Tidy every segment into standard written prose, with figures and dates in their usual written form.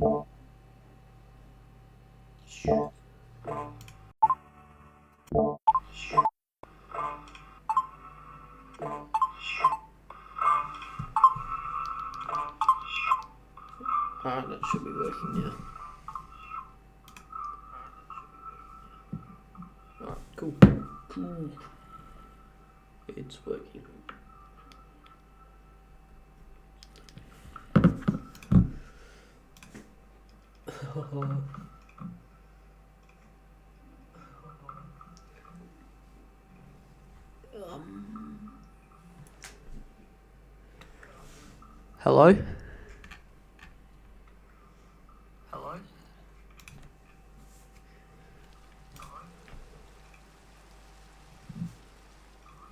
That should be working now. Alright, cool. It's working. Hello? Hello?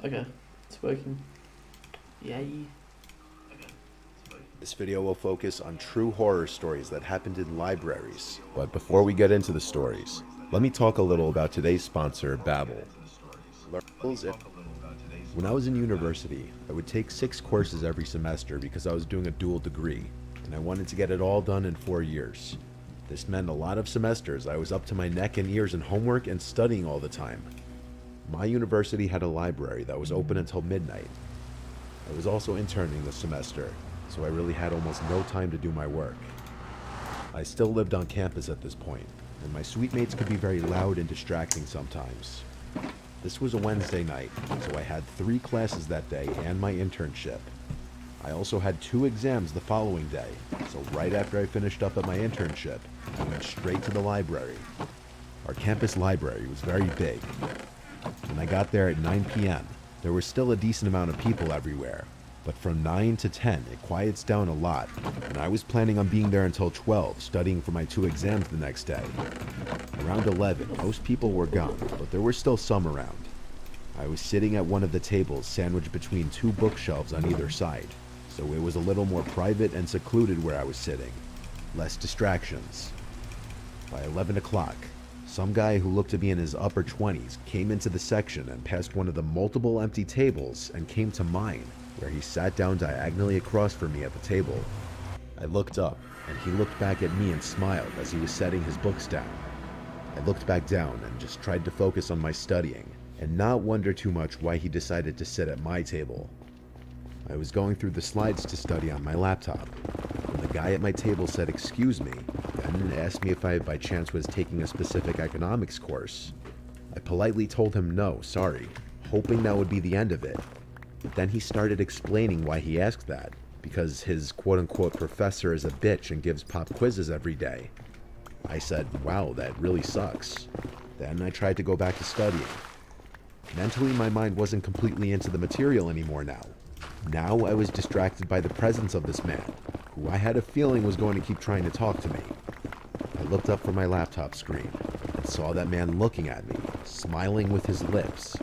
Okay, it's working. Yay. This video will focus on true horror stories that happened in libraries. But before we get into the stories, let me talk a little about today's sponsor, Babbel. When I was in university, I would take 6 courses every semester because I was doing a dual degree, and I wanted to get it all done in 4 years. This meant a lot of semesters I was up to my neck and ears in homework and studying all the time. My university had a library that was open until midnight. I was also interning this semester, so I really had almost no time to do my work. I still lived on campus at this point, and my suite mates could be very loud and distracting sometimes. This was a Wednesday night, so I had 3 classes that day and my internship. I also had 2 exams the following day, so right after I finished up at my internship, I went straight to the library. Our campus library was very big. When I got there at 9 p.m., there was still a decent amount of people everywhere, but from 9 to 10 it quiets down a lot, and I was planning on being there until 12, studying for my 2 exams the next day. Around 11, most people were gone, but there were still some around. I was sitting at one of the tables sandwiched between 2 bookshelves on either side, so it was a little more private and secluded where I was sitting. Less distractions. By 11 o'clock, some guy who looked to be in his upper 20s came into the section and passed one of the multiple empty tables and came to mine, where he sat down diagonally across from me at the table. I looked up, and he looked back at me and smiled as he was setting his books down. I looked back down and just tried to focus on my studying, and not wonder too much why he decided to sit at my table. I was going through the slides to study on my laptop, when the guy at my table said excuse me, and asked me if I by chance was taking a specific economics course. I politely told him no, sorry, hoping that would be the end of it. But then he started explaining why he asked that, because his quote-unquote professor is a bitch and gives pop quizzes every day. I said, wow, that really sucks. Then I tried to go back to studying. Mentally, my mind wasn't completely into the material anymore now. Now I was distracted by the presence of this man, who I had a feeling was going to keep trying to talk to me. I looked up from my laptop screen and saw that man looking at me, smiling with his lips.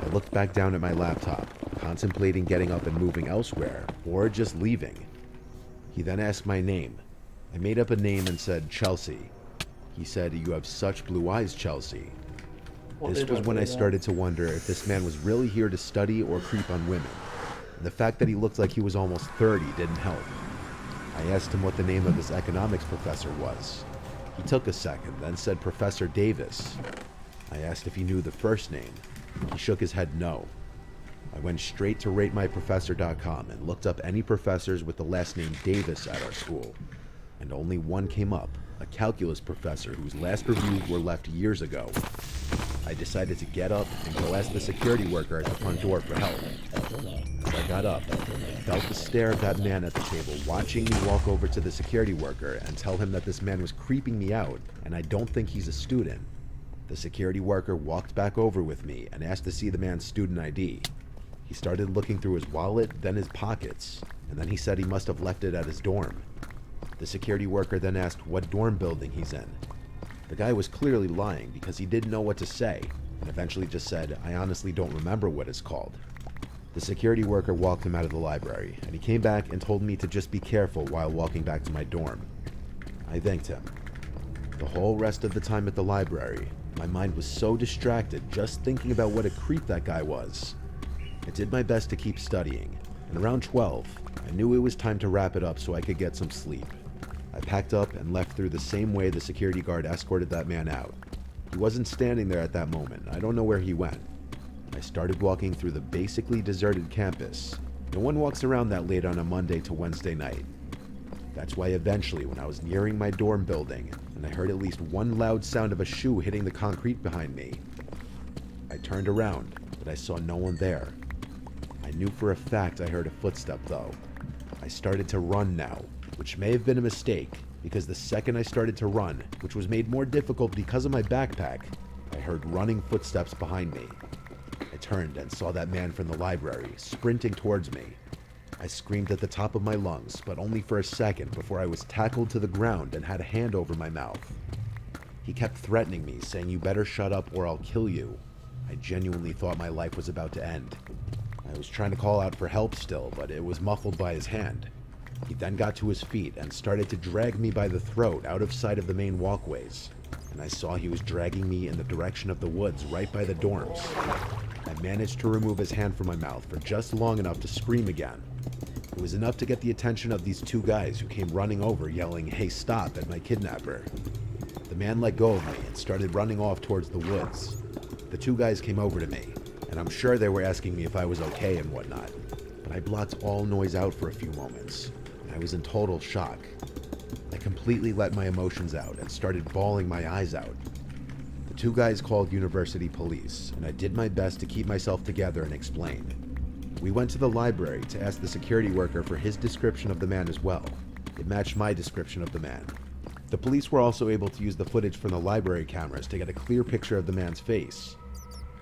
I looked back down at my laptop, contemplating getting up and moving elsewhere, or just leaving. He then asked my name. I made up a name and said Chelsea. He said, "You have such blue eyes, Chelsea." This was when I started to wonder if this man was really here to study or creep on women. The fact that he looked like he was almost 30 didn't help. I asked him what the name of his economics professor was. He took a second, then said Professor Davis. I asked if he knew the first name. He shook his head no. I went straight to ratemyprofessor.com and looked up any professors with the last name Davis at our school. And only one came up, a calculus professor whose last reviews were left years ago. I decided to get up and go ask the security worker at the front door for help. As I got up, I felt the stare of that man at the table watching me walk over to the security worker and tell him that this man was creeping me out and I don't think he's a student. The security worker walked back over with me and asked to see the man's student ID. He started looking through his wallet, then his pockets, and then he said he must have left it at his dorm. The security worker then asked what dorm building he's in. The guy was clearly lying because he didn't know what to say, and eventually just said, "I honestly don't remember what it's called." The security worker walked him out of the library, and he came back and told me to just be careful while walking back to my dorm. I thanked him. The whole rest of the time at the library, my mind was so distracted just thinking about what a creep that guy was. I did my best to keep studying, and around 12, I knew it was time to wrap it up so I could get some sleep. I packed up and left through the same way the security guard escorted that man out. He wasn't standing there at that moment. I don't know where he went. I started walking through the basically deserted campus. No one walks around that late on a Monday to Wednesday night. That's why eventually, when I was nearing my dorm building, and I heard at least one loud sound of a shoe hitting the concrete behind me, I turned around, but I saw no one there. I knew for a fact I heard a footstep though. I started to run now, which may have been a mistake, because the second I started to run, which was made more difficult because of my backpack, I heard running footsteps behind me. I turned and saw that man from the library, sprinting towards me. I screamed at the top of my lungs, but only for a second before I was tackled to the ground and had a hand over my mouth. He kept threatening me, saying, "You better shut up or I'll kill you." I genuinely thought my life was about to end. I was trying to call out for help still, but it was muffled by his hand. He then got to his feet and started to drag me by the throat out of sight of the main walkways, and I saw he was dragging me in the direction of the woods right by the dorms. I managed to remove his hand from my mouth for just long enough to scream again. It was enough to get the attention of these two guys who came running over yelling, "Hey, stop," at my kidnapper. The man let go of me and started running off towards the woods. The two guys came over to me, and I'm sure they were asking me if I was okay and whatnot, but I blocked all noise out for a few moments. I was in total shock. I completely let my emotions out and started bawling my eyes out. The two guys called university police, and I did my best to keep myself together and explain. We went to the library to ask the security worker for his description of the man as well. It matched my description of the man. The police were also able to use the footage from the library cameras to get a clear picture of the man's face.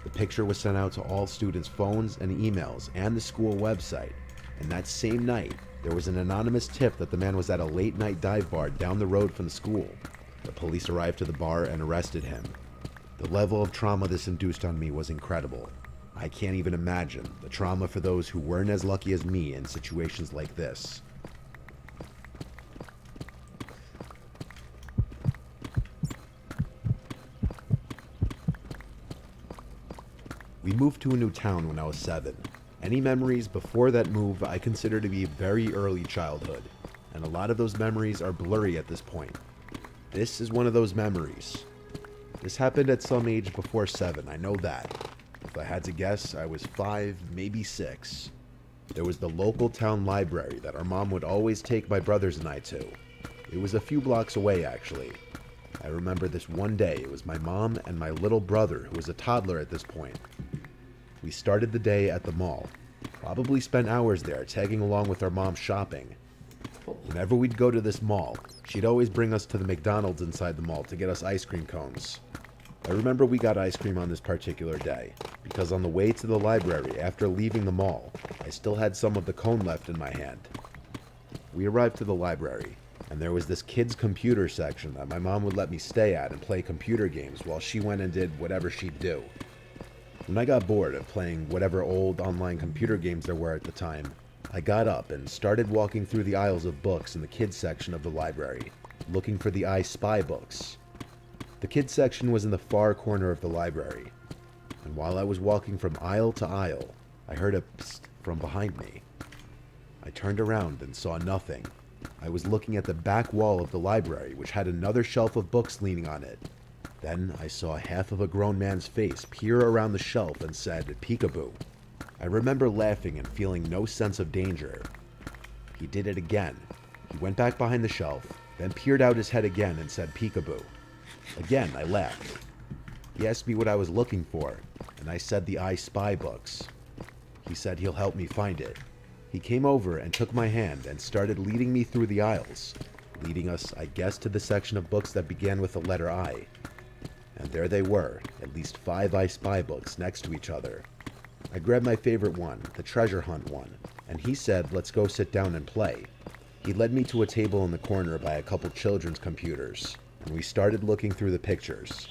The picture was sent out to all students' phones and emails and the school website, and that same night, there was an anonymous tip that the man was at a late-night dive bar down the road from the school. The police arrived to the bar and arrested him. The level of trauma this induced on me was incredible. I can't even imagine the trauma for those who weren't as lucky as me in situations like this. We moved to a new town when I was 7. Any memories before that move I consider to be very early childhood, and a lot of those memories are blurry at this point. This is one of those memories. This happened at some age before 7, I know that. If I had to guess, I was 5, maybe 6. There was the local town library that our mom would always take my brothers and I to. It was a few blocks away, actually. I remember this one day. It was my mom and my little brother, who was a toddler at this point. We started the day at the mall. Probably spent hours there, tagging along with our mom shopping. Whenever we'd go to this mall, she'd always bring us to the McDonald's inside the mall to get us ice cream cones. I remember we got ice cream on this particular day, because on the way to the library after leaving the mall, I still had some of the cone left in my hand. We arrived to the library, and there was this kids' computer section that my mom would let me stay at and play computer games while she went and did whatever she'd do. When I got bored of playing whatever old online computer games there were at the time, I got up and started walking through the aisles of books in the kids section of the library, looking for the I Spy books. The kids section was in the far corner of the library, and while I was walking from aisle to aisle, I heard a psst from behind me. I turned around and saw nothing. I was looking at the back wall of the library, which had another shelf of books leaning on it. Then I saw half of a grown man's face peer around the shelf and said, "Peekaboo." I remember laughing and feeling no sense of danger. He did it again. He went back behind the shelf, then peered out his head again and said, "Peekaboo." Again, I laughed. He asked me what I was looking for, and I said the I Spy books. He said he'll help me find it. He came over and took my hand and started leading me through the aisles, leading us, I guess, to the section of books that began with the letter I. And there they were, at least 5 I Spy books next to each other. I grabbed my favorite one, the treasure hunt one, and he said, "Let's go sit down and play." He led me to a table in the corner by a couple children's computers, and we started looking through the pictures.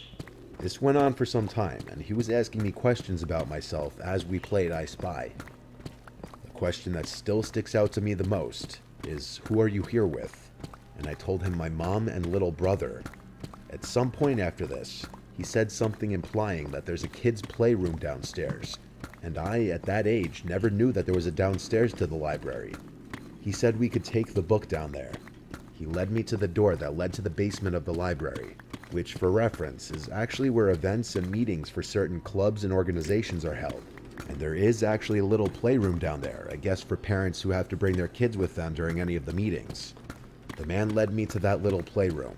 This went on for some time, and he was asking me questions about myself as we played I Spy. The question that still sticks out to me the most is, "Who are you here with?" And I told him my mom and little brother. At some point after this, he said something implying that there's a kid's playroom downstairs, and I, at that age, never knew that there was a downstairs to the library. He said we could take the book down there. He He led me to the door that led to the basement of the library, which, for reference, is actually where events and meetings for certain clubs and organizations are held. And there is actually a little playroom down there, I guess for parents who have to bring their kids with them during any of the meetings. The man led me to that little playroom.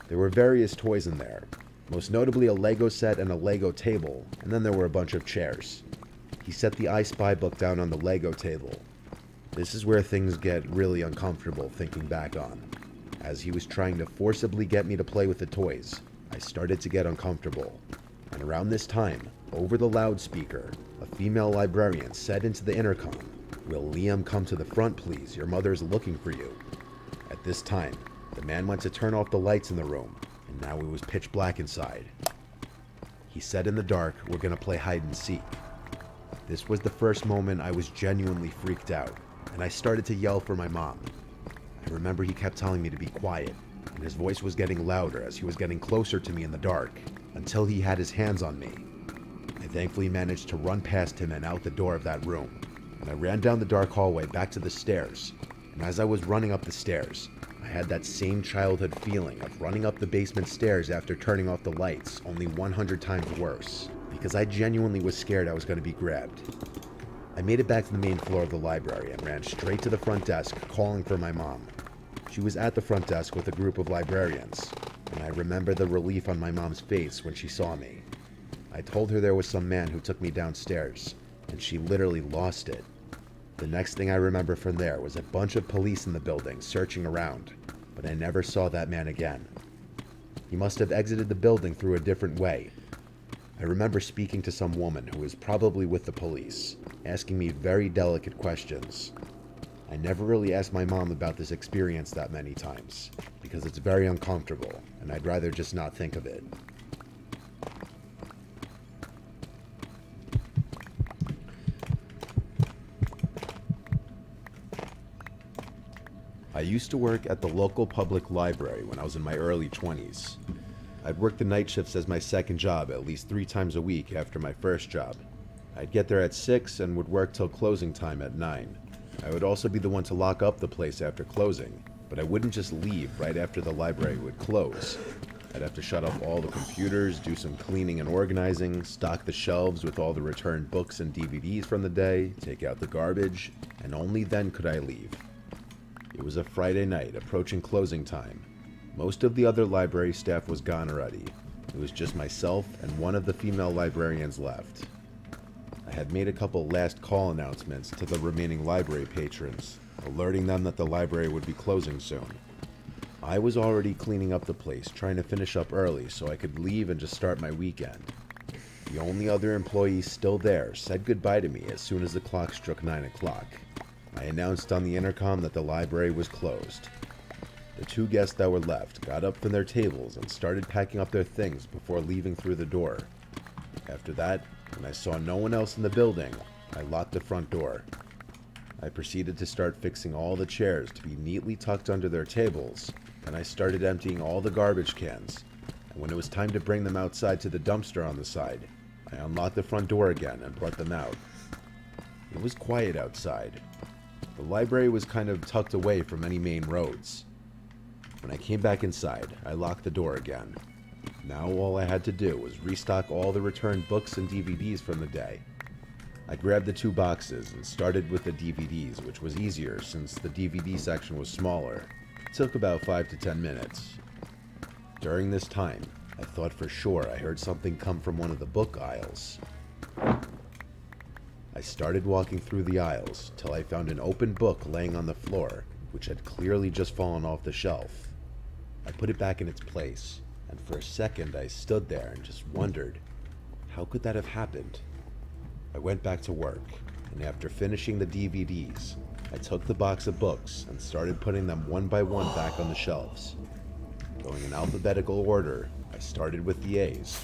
There were various toys in there, most notably a Lego set and a Lego table, and then there were a bunch of chairs. He set the I Spy book down on the Lego table. This is where things get really uncomfortable thinking back on. As he was trying to forcibly get me to play with the toys, I started to get uncomfortable. And around this time, over the loudspeaker, a female librarian said into the intercom, "Will Liam come to the front, please? Your mother is looking for you." At this time, the man went to turn off the lights in the room, and now it was pitch black inside. He said in the dark, "We're gonna play hide and seek." This was the first moment I was genuinely freaked out, and I started to yell for my mom. I remember he kept telling me to be quiet, and his voice was getting louder as he was getting closer to me in the dark, until he had his hands on me. I thankfully managed to run past him and out the door of that room, and I ran down the dark hallway back to the stairs, and as I was running up the stairs, I had that same childhood feeling of running up the basement stairs after turning off the lights, only 100 times worse, because I genuinely was scared I was going to be grabbed. I made it back to the main floor of the library and ran straight to the front desk, calling for my mom. She was at the front desk with a group of librarians, and I remember the relief on my mom's face when she saw me. I told her there was some man who took me downstairs, and she literally lost it. The next thing I remember from there was a bunch of police in the building searching around, but I never saw that man again. He must have exited the building through a different way. I remember speaking to some woman who was probably with the police, asking me very delicate questions. I never really asked my mom about this experience that many times, because it's very uncomfortable, and I'd rather just not think of it. I used to work at the local public library when I was in my early 20s. I'd work the night shifts as my second job at least 3 times a week after my first job. I'd get there at 6 and would work till closing time at 9. I would also be the one to lock up the place after closing, but I wouldn't just leave right after the library would close. I'd have to shut off all the computers, do some cleaning and organizing, stock the shelves with all the returned books and DVDs from the day, take out the garbage, and only then could I leave. It was a Friday night, approaching closing time. Most of the other library staff was gone already. It was just myself and one of the female librarians left. I had made a couple last call announcements to the remaining library patrons, alerting them that the library would be closing soon. I was already cleaning up the place, trying to finish up early so I could leave and just start my weekend. The only other employee still there said goodbye to me as soon as the clock struck 9 o'clock. I announced on the intercom that the library was closed. The 2 guests that were left got up from their tables and started packing up their things before leaving through the door. After that, when I saw no one else in the building, I locked the front door. I proceeded to start fixing all the chairs to be neatly tucked under their tables, and I started emptying all the garbage cans, and when it was time to bring them outside to the dumpster on the side, I unlocked the front door again and brought them out. It was quiet outside. The library was kind of tucked away from any main roads. When I came back inside, I locked the door again. Now all I had to do was restock all the returned books and DVDs from the day. I grabbed the 2 boxes and started with the DVDs, which was easier since the DVD section was smaller. It took about 5 to 10 minutes. During this time, I thought for sure I heard something come from one of the book aisles. I started walking through the aisles till I found an open book laying on the floor, which had clearly just fallen off the shelf. I put it back in its place, and for a second I stood there and just wondered, how could that have happened? I went back to work, and after finishing the DVDs, I took the box of books and started putting them one by one back on the shelves. Going in alphabetical order, I started with the A's.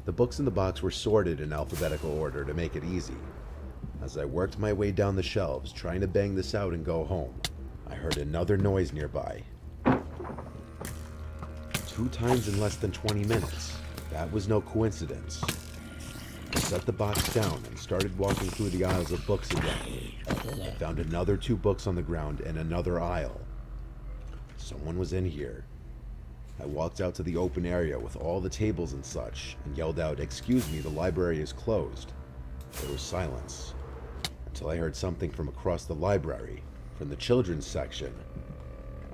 The books in the box were sorted in alphabetical order to make it easy. As I worked my way down the shelves, trying to bang this out and go home, I heard another noise nearby. 2 times in less than 20 minutes. That was no coincidence. I set the box down and started walking through the aisles of books again. I found another 2 books on the ground in another aisle. Someone was in here. I walked out to the open area with all the tables and such and yelled out, "Excuse me, the library is closed." There was silence until I heard something from across the library, from the children's section.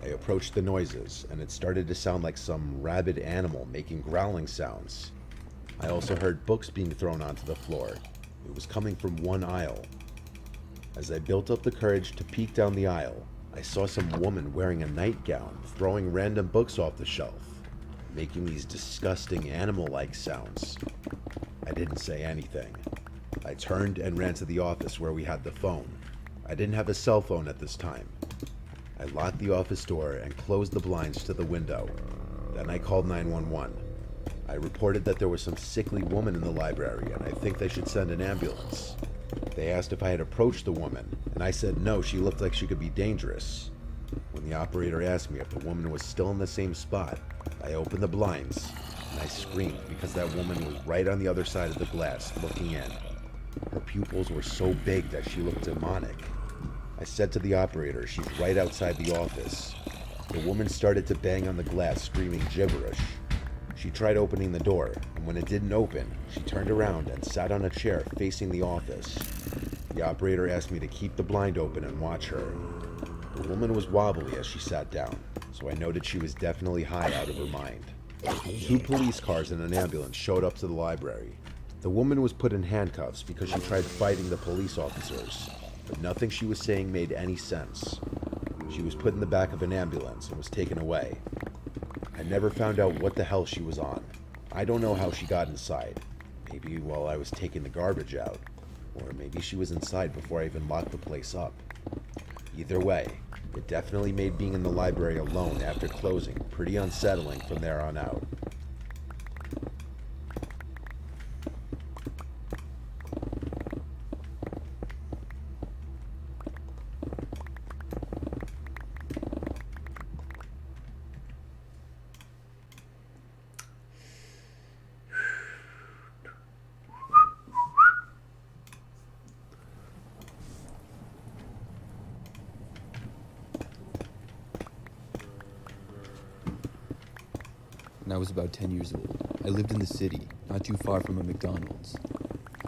I approached the noises, and it started to sound like some rabid animal making growling sounds. I also heard books being thrown onto the floor. It was coming from one aisle. As I built up the courage to peek down the aisle, I saw some woman wearing a nightgown throwing random books off the shelf, making these disgusting animal-like sounds. I didn't say anything. I turned and ran to the office where we had the phone. I didn't have a cell phone at this time. I locked the office door and closed the blinds to the window. Then I called 911. I reported that there was some sickly woman in the library and I think they should send an ambulance. They asked if I had approached the woman, and I said no, she looked like she could be dangerous. When the operator asked me if the woman was still in the same spot, I opened the blinds and I screamed because that woman was right on the other side of the glass looking in. Her pupils were so big that she looked demonic. I said to the operator, "She's right outside the office." The woman started to bang on the glass, screaming gibberish. She tried opening the door, and when it didn't open, she turned around and sat on a chair facing the office. The operator asked me to keep the blind open and watch her. The woman was wobbly as she sat down, so I noted she was definitely high out of her mind. 2 police cars and an ambulance showed up to the library. The woman was put in handcuffs because she tried fighting the police officers, but nothing she was saying made any sense. She was put in the back of an ambulance and was taken away. I never found out what the hell she was on. I don't know how she got inside. Maybe while I was taking the garbage out, or maybe she was inside before I even locked the place up. Either way, it definitely made being in the library alone after closing pretty unsettling from there on out. When I was about 10 years old, I lived in the city, not too far from a McDonald's.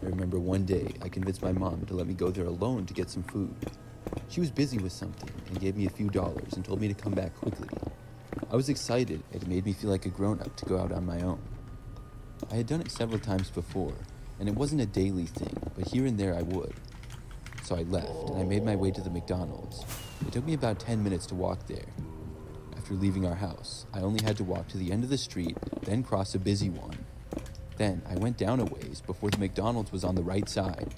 I remember one day I convinced my mom to let me go there alone to get some food. She was busy with something and gave me a few dollars and told me to come back quickly. I was excited. It made me feel like a grown-up to go out on my own. I had done it several times before, and it wasn't a daily thing, but here and there I would. So I left, and I made my way to the McDonald's. It took me about 10 minutes to walk there. After leaving our house, I only had to walk to the end of the street, then cross a busy one. Then I went down a ways before the McDonald's was on the right side.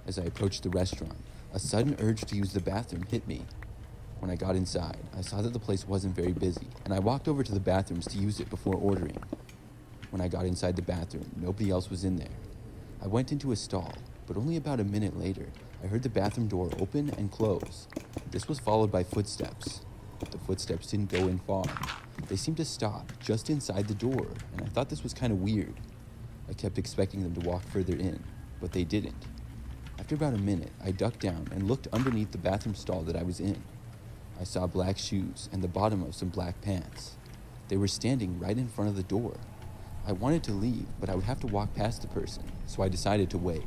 As I approached the restaurant, a sudden urge to use the bathroom hit me. When I got inside, I saw that the place wasn't very busy, and I walked over to the bathrooms to use it before ordering. When I got inside the bathroom, nobody else was in there. I went into a stall, but only about a minute later, I heard the bathroom door open and close. This was followed by footsteps. The footsteps didn't go in far. They seemed to stop just inside the door, and I thought this was kind of weird. I kept expecting them to walk further in, but they didn't. After about a minute, I ducked down and looked underneath the bathroom stall that I was in. I saw black shoes and the bottom of some black pants. They were standing right in front of the door. I wanted to leave, but I would have to walk past the person, so I decided to wait.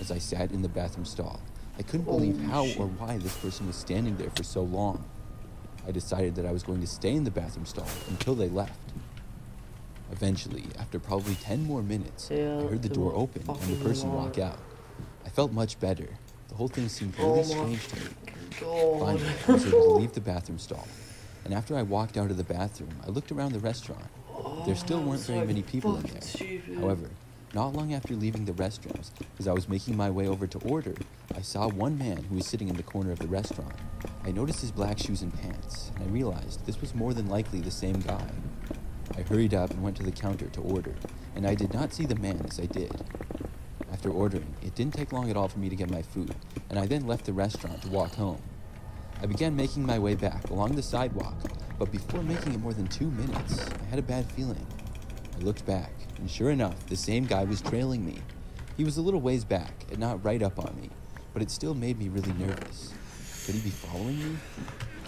As I sat in the bathroom stall, I couldn't believe how or why this person was standing there for so long. I decided that I was going to stay in the bathroom stall until they left. Eventually, after probably 10 more minutes, I heard the door open and the person walk out. I felt much better. The whole thing seemed really strange to me. Finally, I was able to leave the bathroom stall. And after I walked out of the bathroom, I looked around the restaurant. There still weren't very many people in there. However, not long after leaving the restrooms, as I was making my way over to order, I saw one man who was sitting in the corner of the restaurant. I noticed his black shoes and pants, and I realized this was more than likely the same guy. I hurried up and went to the counter to order, and I did not see the man as I did. After ordering, it didn't take long at all for me to get my food, and I then left the restaurant to walk home. I began making my way back along the sidewalk, but before making it more than 2 minutes, I had a bad feeling. I looked back, and sure enough, the same guy was trailing me. He was a little ways back and not right up on me, but it still made me really nervous. Could he be following me?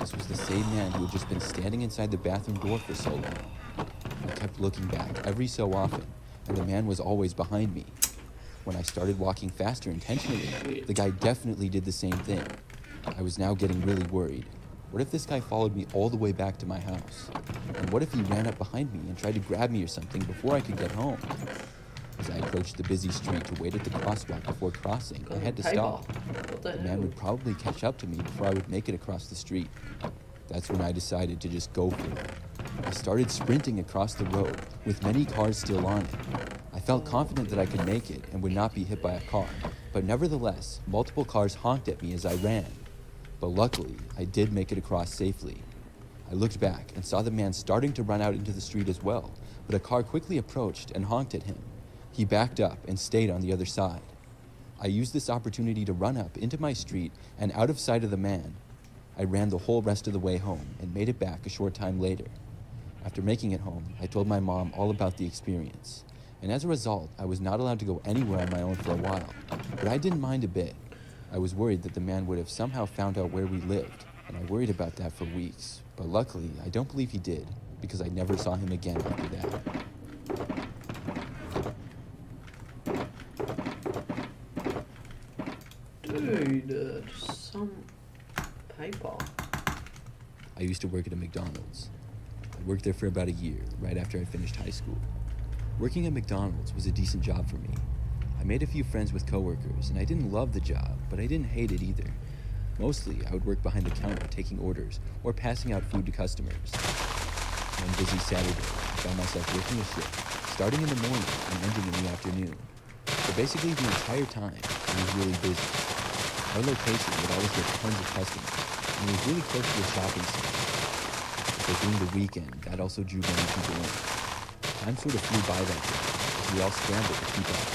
This was the same man who had just been standing inside the bathroom door for so long. I kept looking back every so often, and the man was always behind me. When I started walking faster intentionally, the guy definitely did the same thing. I was now getting really worried. What if this guy followed me all the way back to my house? And what if he ran up behind me and tried to grab me or something before I could get home? As I approached the busy street to wait at the crosswalk before crossing, I had to stop. What the The man hell? would probably catch up to me before I would make it across the street. That's when I decided to just go for it. I started sprinting across the road, with many cars still on it. I felt confident that I could make it and would not be hit by a car, but nevertheless, multiple cars honked at me as I ran. But luckily, I did make it across safely. I looked back and saw the man starting to run out into the street as well, but a car quickly approached and honked at him. He backed up and stayed on the other side. I used this opportunity to run up into my street and out of sight of the man. I ran the whole rest of the way home and made it back a short time later. After making it home, I told my mom all about the experience. And as a result, I was not allowed to go anywhere on my own for a while. But I didn't mind a bit. I was worried that the man would have somehow found out where we lived, and I worried about that for weeks. But luckily, I don't believe he did, because I never saw him again after that. Dude, just some paper. I used to work at a McDonald's. I worked there for about a year, right after I finished high school. Working at McDonald's was a decent job for me. I made a few friends with coworkers, and I didn't love the job, but I didn't hate it either. Mostly, I would work behind the counter taking orders or passing out food to customers. One busy Saturday, I found myself working a shift, starting in the morning and ending in the afternoon. So basically the entire time, I was really busy. Our location would always get tons of customers, and it was really close to a shopping center. So during the weekend, that also drew many people in. Time sort of flew by that day, as we all scrambled to keep up.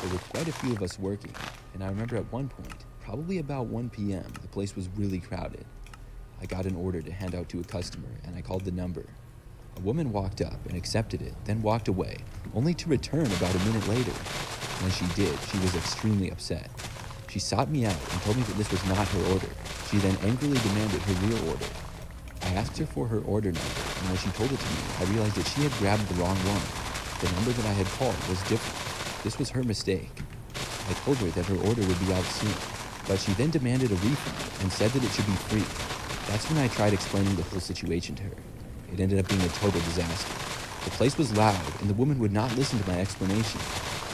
There were quite a few of us working, and I remember at one point, probably about 1 p.m., the place was really crowded. I got an order to hand out to a customer, and I called the number. A woman walked up and accepted it, then walked away, only to return about a minute later. When she did, she was extremely upset. She sought me out and told me that this was not her order. She then angrily demanded her real order. I asked her for her order number, and when she told it to me, I realized that she had grabbed the wrong one. The number that I had called was different. This was her mistake. I told her that her order would be out soon, but she then demanded a refund and said that it should be free. That's when I tried explaining the whole situation to her. It ended up being a total disaster. The place was loud, and the woman would not listen to my explanation.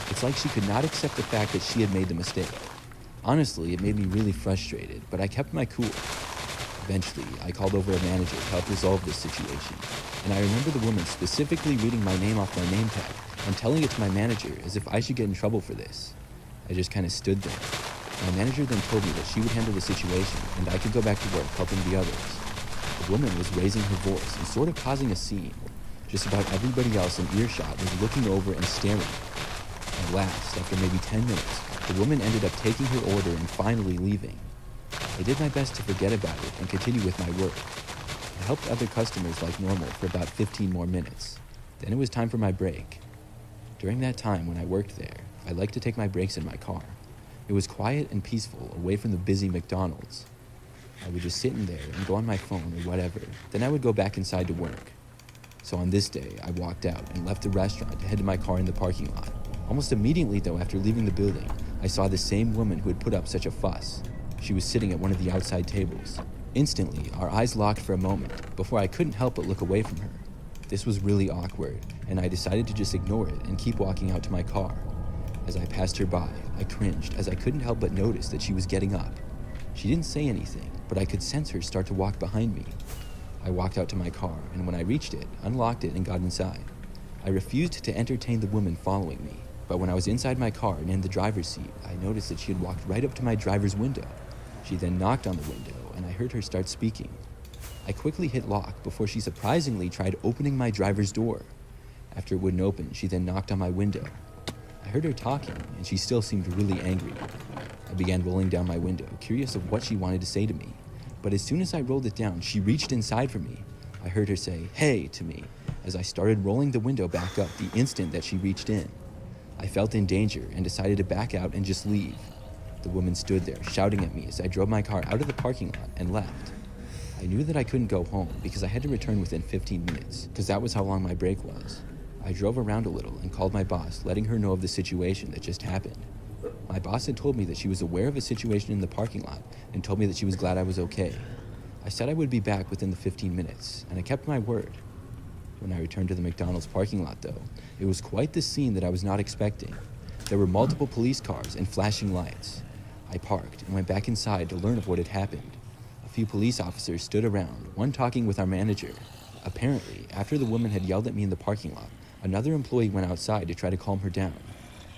It's like she could not accept the fact that she had made the mistake. Honestly, it made me really frustrated, but I kept my cool. Eventually, I called over a manager to help resolve this situation, and I remember the woman specifically reading my name off my name tag and telling it to my manager as if I should get in trouble for this. I just kind of stood there. My manager then told me that she would handle the situation and I could go back to work helping the others. The woman was raising her voice and sort of causing a scene. Just about everybody else in earshot was looking over and staring. At last, after maybe 10 minutes, the woman ended up taking her order and finally leaving. I did my best to forget about it and continue with my work. I helped other customers like normal for about 15 more minutes. Then it was time for my break. During that time when I worked there, I liked to take my breaks in my car. It was quiet and peaceful, away from the busy McDonald's. I would just sit in there and go on my phone or whatever. Then I would go back inside to work. So on this day, I walked out and left the restaurant to head to my car in the parking lot. Almost immediately though, after leaving the building, I saw the same woman who had put up such a fuss. She was sitting at one of the outside tables. Instantly, our eyes locked for a moment before I couldn't help but look away from her. This was really awkward, and I decided to just ignore it and keep walking out to my car. As I passed her by, I cringed as I couldn't help but notice that she was getting up. She didn't say anything, but I could sense her start to walk behind me. I walked out to my car, and when I reached it, unlocked it and got inside. I refused to entertain the woman following me, but when I was inside my car and in the driver's seat, I noticed that she had walked right up to my driver's window. She then knocked on the window, and I heard her start speaking. I quickly hit lock before she surprisingly tried opening my driver's door. After it wouldn't open, she then knocked on my window. I heard her talking, and she still seemed really angry. I began rolling down my window, curious of what she wanted to say to me. But as soon as I rolled it down, she reached inside for me. I heard her say, "Hey," to me, as I started rolling the window back up the instant that she reached in. I felt in danger and decided to back out and just leave. The woman stood there, shouting at me as I drove my car out of the parking lot and left. I knew that I couldn't go home because I had to return within 15 minutes, because that was how long my break was. I drove around a little and called my boss, letting her know of the situation that just happened. My boss had told me that she was aware of a situation in the parking lot and told me that she was glad I was okay. I said I would be back within the 15 minutes, and I kept my word. When I returned to the McDonald's parking lot, though, it was quite the scene that I was not expecting. There were multiple police cars and flashing lights. I parked and went back inside to learn of what had happened. A few police officers stood around, one talking with our manager. Apparently, after the woman had yelled at me in the parking lot, another employee went outside to try to calm her down.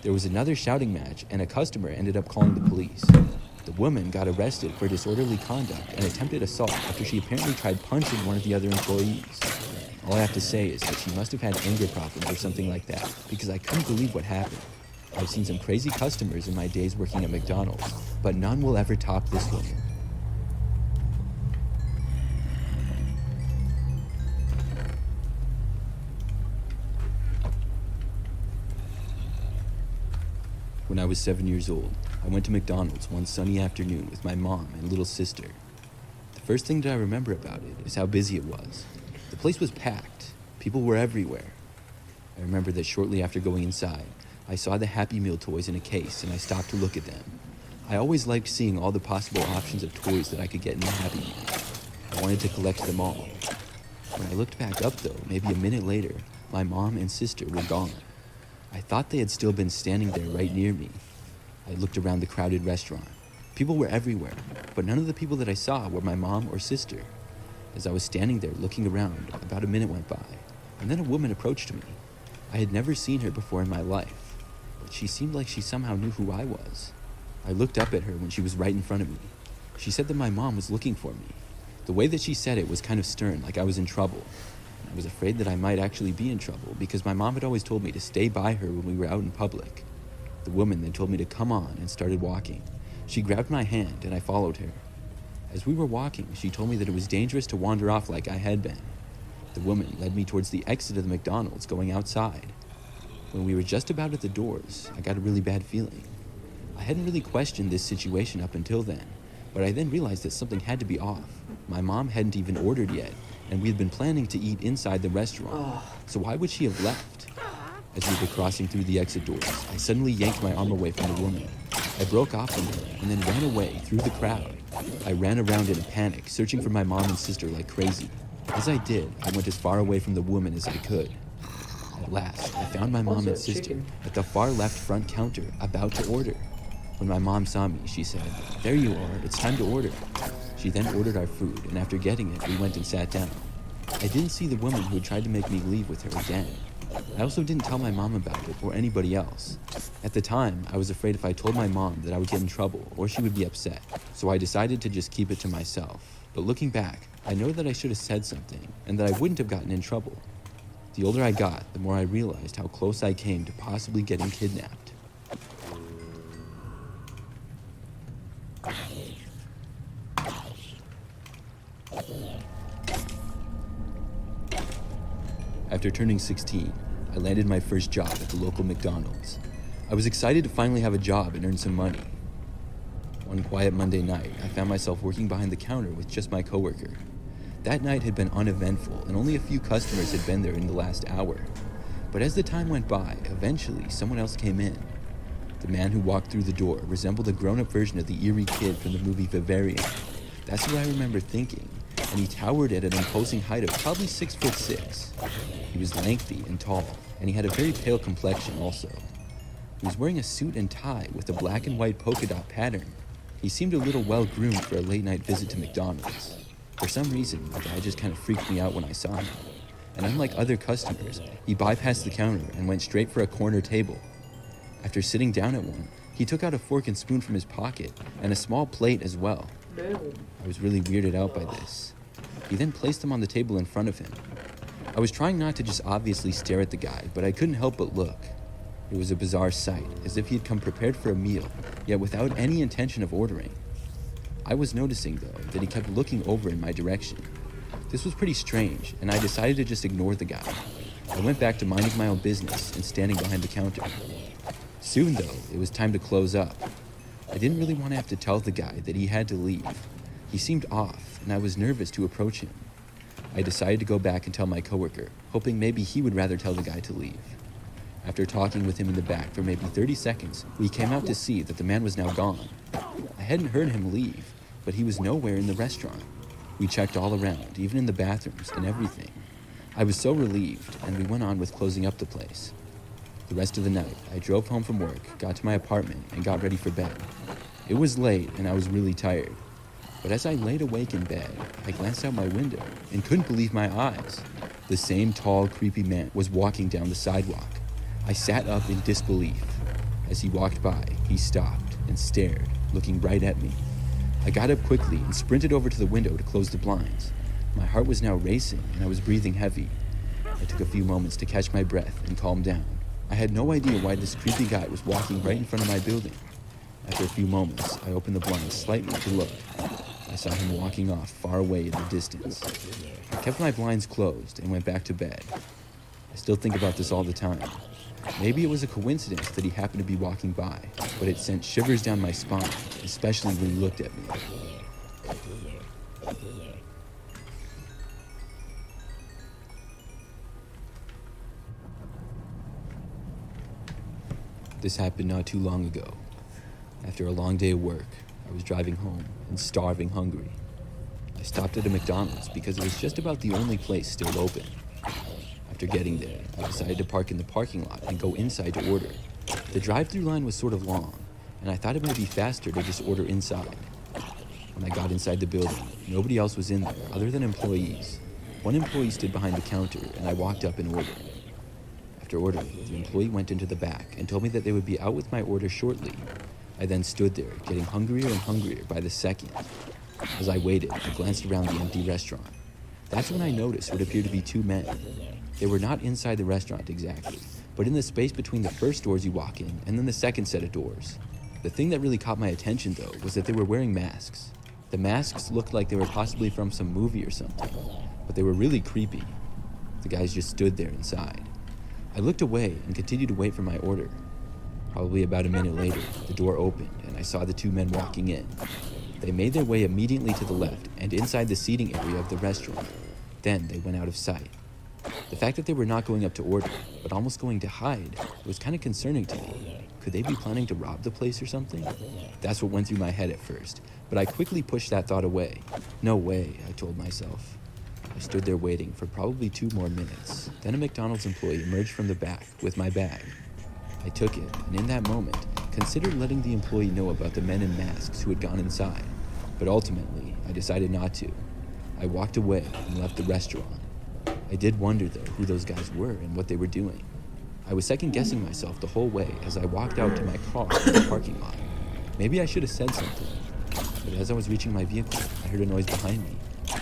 There was another shouting match, and a customer ended up calling the police. The woman got arrested for disorderly conduct and attempted assault after she apparently tried punching one of the other employees. All I have to say is that she must have had anger problems or something like that, because I couldn't believe what happened. I've seen some crazy customers in my days working at McDonald's, but none will ever top this woman. When I was 7 years old, I went to McDonald's one sunny afternoon with my mom and little sister. The first thing that I remember about it is how busy it was. The place was packed. People were everywhere. I remember that shortly after going inside, I saw the Happy Meal toys in a case and I stopped to look at them. I always liked seeing all the possible options of toys that I could get in the Happy Meal. I wanted to collect them all. When I looked back up though, maybe a minute later, my mom and sister were gone. I thought they had still been standing there right near me. I looked around the crowded restaurant. People were everywhere, but none of the people that I saw were my mom or sister. As I was standing there looking around, about a minute went by, and then a woman approached me. I had never seen her before in my life, but she seemed like she somehow knew who I was. I looked up at her when she was right in front of me. She said that my mom was looking for me. The way that she said it was kind of stern, like I was in trouble. I was afraid that I might actually be in trouble because my mom had always told me to stay by her when we were out in public. The woman then told me to come on and started walking. She grabbed my hand and I followed her. As we were walking, she told me that it was dangerous to wander off like I had been. The woman led me towards the exit of the McDonald's going outside. When we were just about at the doors, I got a really bad feeling. I hadn't really questioned this situation up until then, but I then realized that something had to be off. My mom hadn't even ordered yet, and we had been planning to eat inside the restaurant. So why would she have left? As we were crossing through the exit doors, I suddenly yanked my arm away from the woman. I broke off from her and then ran away through the crowd. I ran around in a panic, searching for my mom and sister like crazy. As I did, I went as far away from the woman as I could. At last, I found my mom and sister at the far left front counter, about to order. When my mom saw me, she said, "There you are, it's time to order." She then ordered our food, and after getting it, we went and sat down. I didn't see the woman who had tried to make me leave with her again. I also didn't tell my mom about it or anybody else. At the time, I was afraid if I told my mom that I would get in trouble or she would be upset, so I decided to just keep it to myself. But looking back, I know that I should have said something and that I wouldn't have gotten in trouble. The older I got, the more I realized how close I came to possibly getting kidnapped. After turning 16, I landed my first job at the local McDonald's. I was excited to finally have a job and earn some money. One quiet Monday night, I found myself working behind the counter with just my coworker. That night had been uneventful, and only a few customers had been there in the last hour. But as the time went by, eventually someone else came in. The man who walked through the door resembled a grown-up version of the eerie kid from the movie Vivarium. That's what I remember thinking, and he towered at an imposing height of probably 6'6". He was lengthy and tall, and he had a very pale complexion also. He was wearing a suit and tie with a black and white polka dot pattern. He seemed a little well-groomed for a late-night visit to McDonald's. For some reason, the guy just kind of freaked me out when I saw him. And unlike other customers, he bypassed the counter and went straight for a corner table. After sitting down at one, he took out a fork and spoon from his pocket, and a small plate as well. I was really weirded out by this. He then placed them on the table in front of him. I was trying not to just obviously stare at the guy, but I couldn't help but look. It was a bizarre sight, as if he had come prepared for a meal, yet without any intention of ordering. I was noticing, though, that he kept looking over in my direction. This was pretty strange, and I decided to just ignore the guy. I went back to minding my own business and standing behind the counter. Soon, though, it was time to close up. I didn't really want to have to tell the guy that he had to leave. He seemed off, and I was nervous to approach him. I decided to go back and tell my coworker, hoping maybe he would rather tell the guy to leave. After talking with him in the back for maybe 30 seconds, we came out to see that the man was now gone. I hadn't heard him leave, but he was nowhere in the restaurant. We checked all around, even in the bathrooms and everything. I was so relieved, and we went on with closing up the place. The rest of the night, I drove home from work, got to my apartment, and got ready for bed. It was late, and I was really tired. But as I laid awake in bed, I glanced out my window and couldn't believe my eyes. The same tall, creepy man was walking down the sidewalk. I sat up in disbelief. As he walked by, he stopped and stared, looking right at me. I got up quickly and sprinted over to the window to close the blinds. My heart was now racing, and I was breathing heavy. I took a few moments to catch my breath and calm down. I had no idea why this creepy guy was walking right in front of my building. After a few moments, I opened the blinds slightly to look. I saw him walking off far away in the distance. I kept my blinds closed and went back to bed. I still think about this all the time. Maybe it was a coincidence that he happened to be walking by, but it sent shivers down my spine, especially when he looked at me. This happened not too long ago. After a long day of work, I was driving home and starving hungry. I stopped at a McDonald's because it was just about the only place still open. After getting there, I decided to park in the parking lot and go inside to order. The drive-thru line was sort of long, and I thought it might be faster to just order inside. When I got inside the building, nobody else was in there other than employees. One employee stood behind the counter, and I walked up and ordered. After ordering, the employee went into the back and told me that they would be out with my order shortly. I then stood there, getting hungrier and hungrier by the second. As I waited, I glanced around the empty restaurant. That's when I noticed what appeared to be two men. They were not inside the restaurant exactly, but in the space between the first doors you walk in and then the second set of doors. The thing that really caught my attention, though, was that they were wearing masks. The masks looked like they were possibly from some movie or something, but they were really creepy. The guys just stood there inside. I looked away and continued to wait for my order. Probably about a minute later, the door opened and I saw the two men walking in. They made their way immediately to the left and inside the seating area of the restaurant. Then they went out of sight. The fact that they were not going up to order, but almost going to hide, was kind of concerning to me. Could they be planning to rob the place or something? That's what went through my head at first, but I quickly pushed that thought away. No way, I told myself. I stood there waiting for probably 2 more minutes. Then a McDonald's employee emerged from the back with my bag. I took it, and in that moment, considered letting the employee know about the men in masks who had gone inside. But ultimately, I decided not to. I walked away and left the restaurant. I did wonder, though, who those guys were and what they were doing. I was second-guessing myself the whole way as I walked out to my car in the parking lot. Maybe I should have said something. But as I was reaching my vehicle, I heard a noise behind me.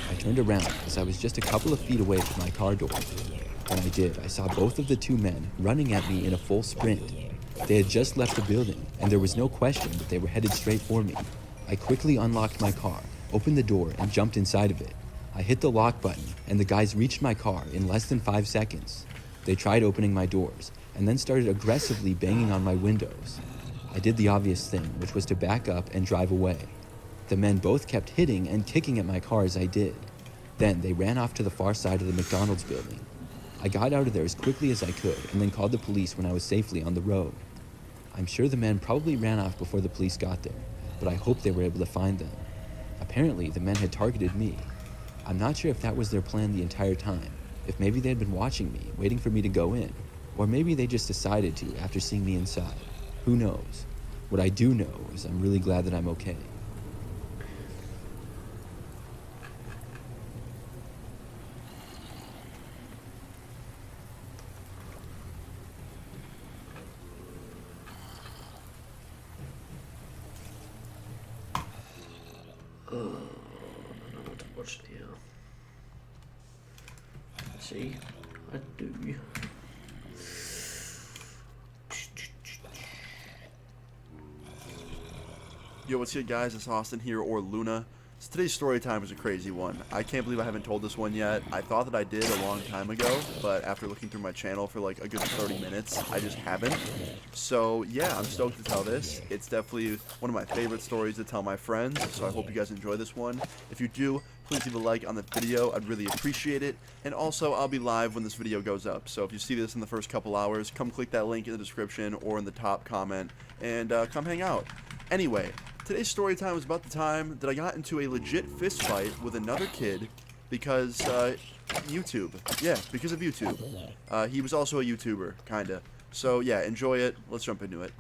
I turned around as I was just a couple of feet away from my car door. When I did, I saw both of the two men running at me in a full sprint. They had just left the building, and there was no question that they were headed straight for me. I quickly unlocked my car, opened the door, and jumped inside of it. I hit the lock button, and the guys reached my car in less than 5 seconds. They tried opening my doors, and then started aggressively banging on my windows. I did the obvious thing, which was to back up and drive away. The men both kept hitting and kicking at my car as I did. Then they ran off to the far side of the McDonald's building. I got out of there as quickly as I could, and then called the police when I was safely on the road. I'm sure the men probably ran off before the police got there, but I hope they were able to find them. Apparently, the men had targeted me. I'm not sure if that was their plan the entire time, if maybe they had been watching me, waiting for me to go in, or maybe they just decided to after seeing me inside. Who knows? What I do know is I'm really glad that I'm okay. I don't know what to watch now. See, I do. Yo, what's good, guys? It's Austin here, or Luna. So today's story time is a crazy one. I can't believe I haven't told this one yet. I thought that I did a long time ago, but after looking through my channel for like a good 30 minutes, I just haven't. So yeah, I'm stoked to tell this. It's definitely one of my favorite stories to tell my friends, so I hope you guys enjoy this one. If you do, please leave a like on the video. I'd really appreciate it. And also, I'll be live when this video goes up. So if you see this in the first couple hours, come click that link in the description or in the top comment and come hang out. Anyway, today's story time is about the time that I got into a legit fist fight with another kid because YouTube. Yeah, because of YouTube. He was also a YouTuber, kinda. So yeah, enjoy it. Let's jump into it.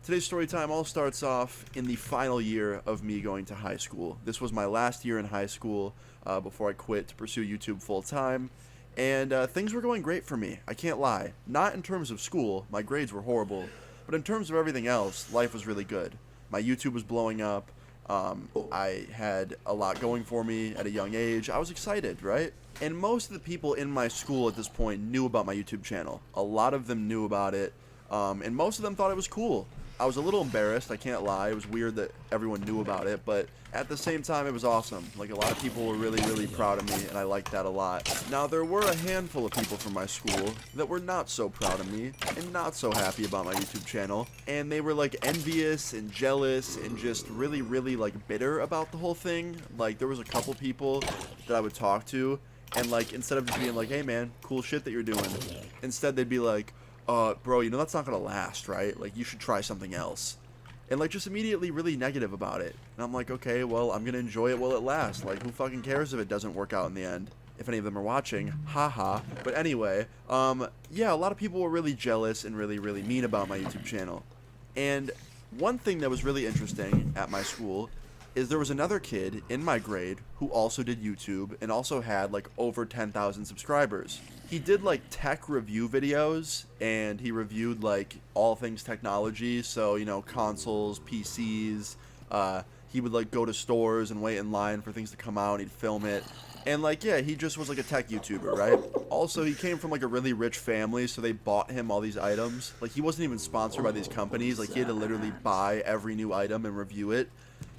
Today's story time all starts off in the final year of me going to high school. This was my last year in high school before I quit to pursue YouTube full time. And things were going great for me, I can't lie. Not in terms of school, my grades were horrible, but in terms of everything else, life was really good. My YouTube was blowing up. I had a lot going for me at a young age. I was excited, right? And most of the people in my school at this point knew about my YouTube channel. A lot of them knew about it, and most of them thought it was cool. I was a little embarrassed, I can't lie. It was weird that everyone knew about it, but at the same time, it was awesome. Like, a lot of people were really, really proud of me, and I liked that a lot. Now, there were a handful of people from my school that were not so proud of me and not so happy about my YouTube channel, and they were, like, envious and jealous and just really, really, like, bitter about the whole thing. Like, there was a couple people that I would talk to, and, like, instead of just being like, hey, man, cool shit that you're doing, instead they'd be like, bro, you know that's not gonna last, right? Like, you should try something else. And, like, just immediately really negative about it. And I'm like, okay, well, I'm gonna enjoy it while it lasts. Like, who fucking cares if it doesn't work out in the end? If any of them are watching, haha. But anyway, yeah, a lot of people were really jealous and really, really mean about my YouTube channel. And one thing that was really interesting at my school is there was another kid in my grade who also did YouTube and also had, like, over 10,000 subscribers. He did, like, tech review videos, and he reviewed, like, all things technology, so, you know, consoles, PCs. He would, like, go to stores and wait in line for things to come out, and he'd film it. And, like, yeah, he just was, like, a tech YouTuber, right? Also, he came from, like, a really rich family, so they bought him all these items. Like, he wasn't even sponsored by these companies. Like, he had to literally buy every new item and review it.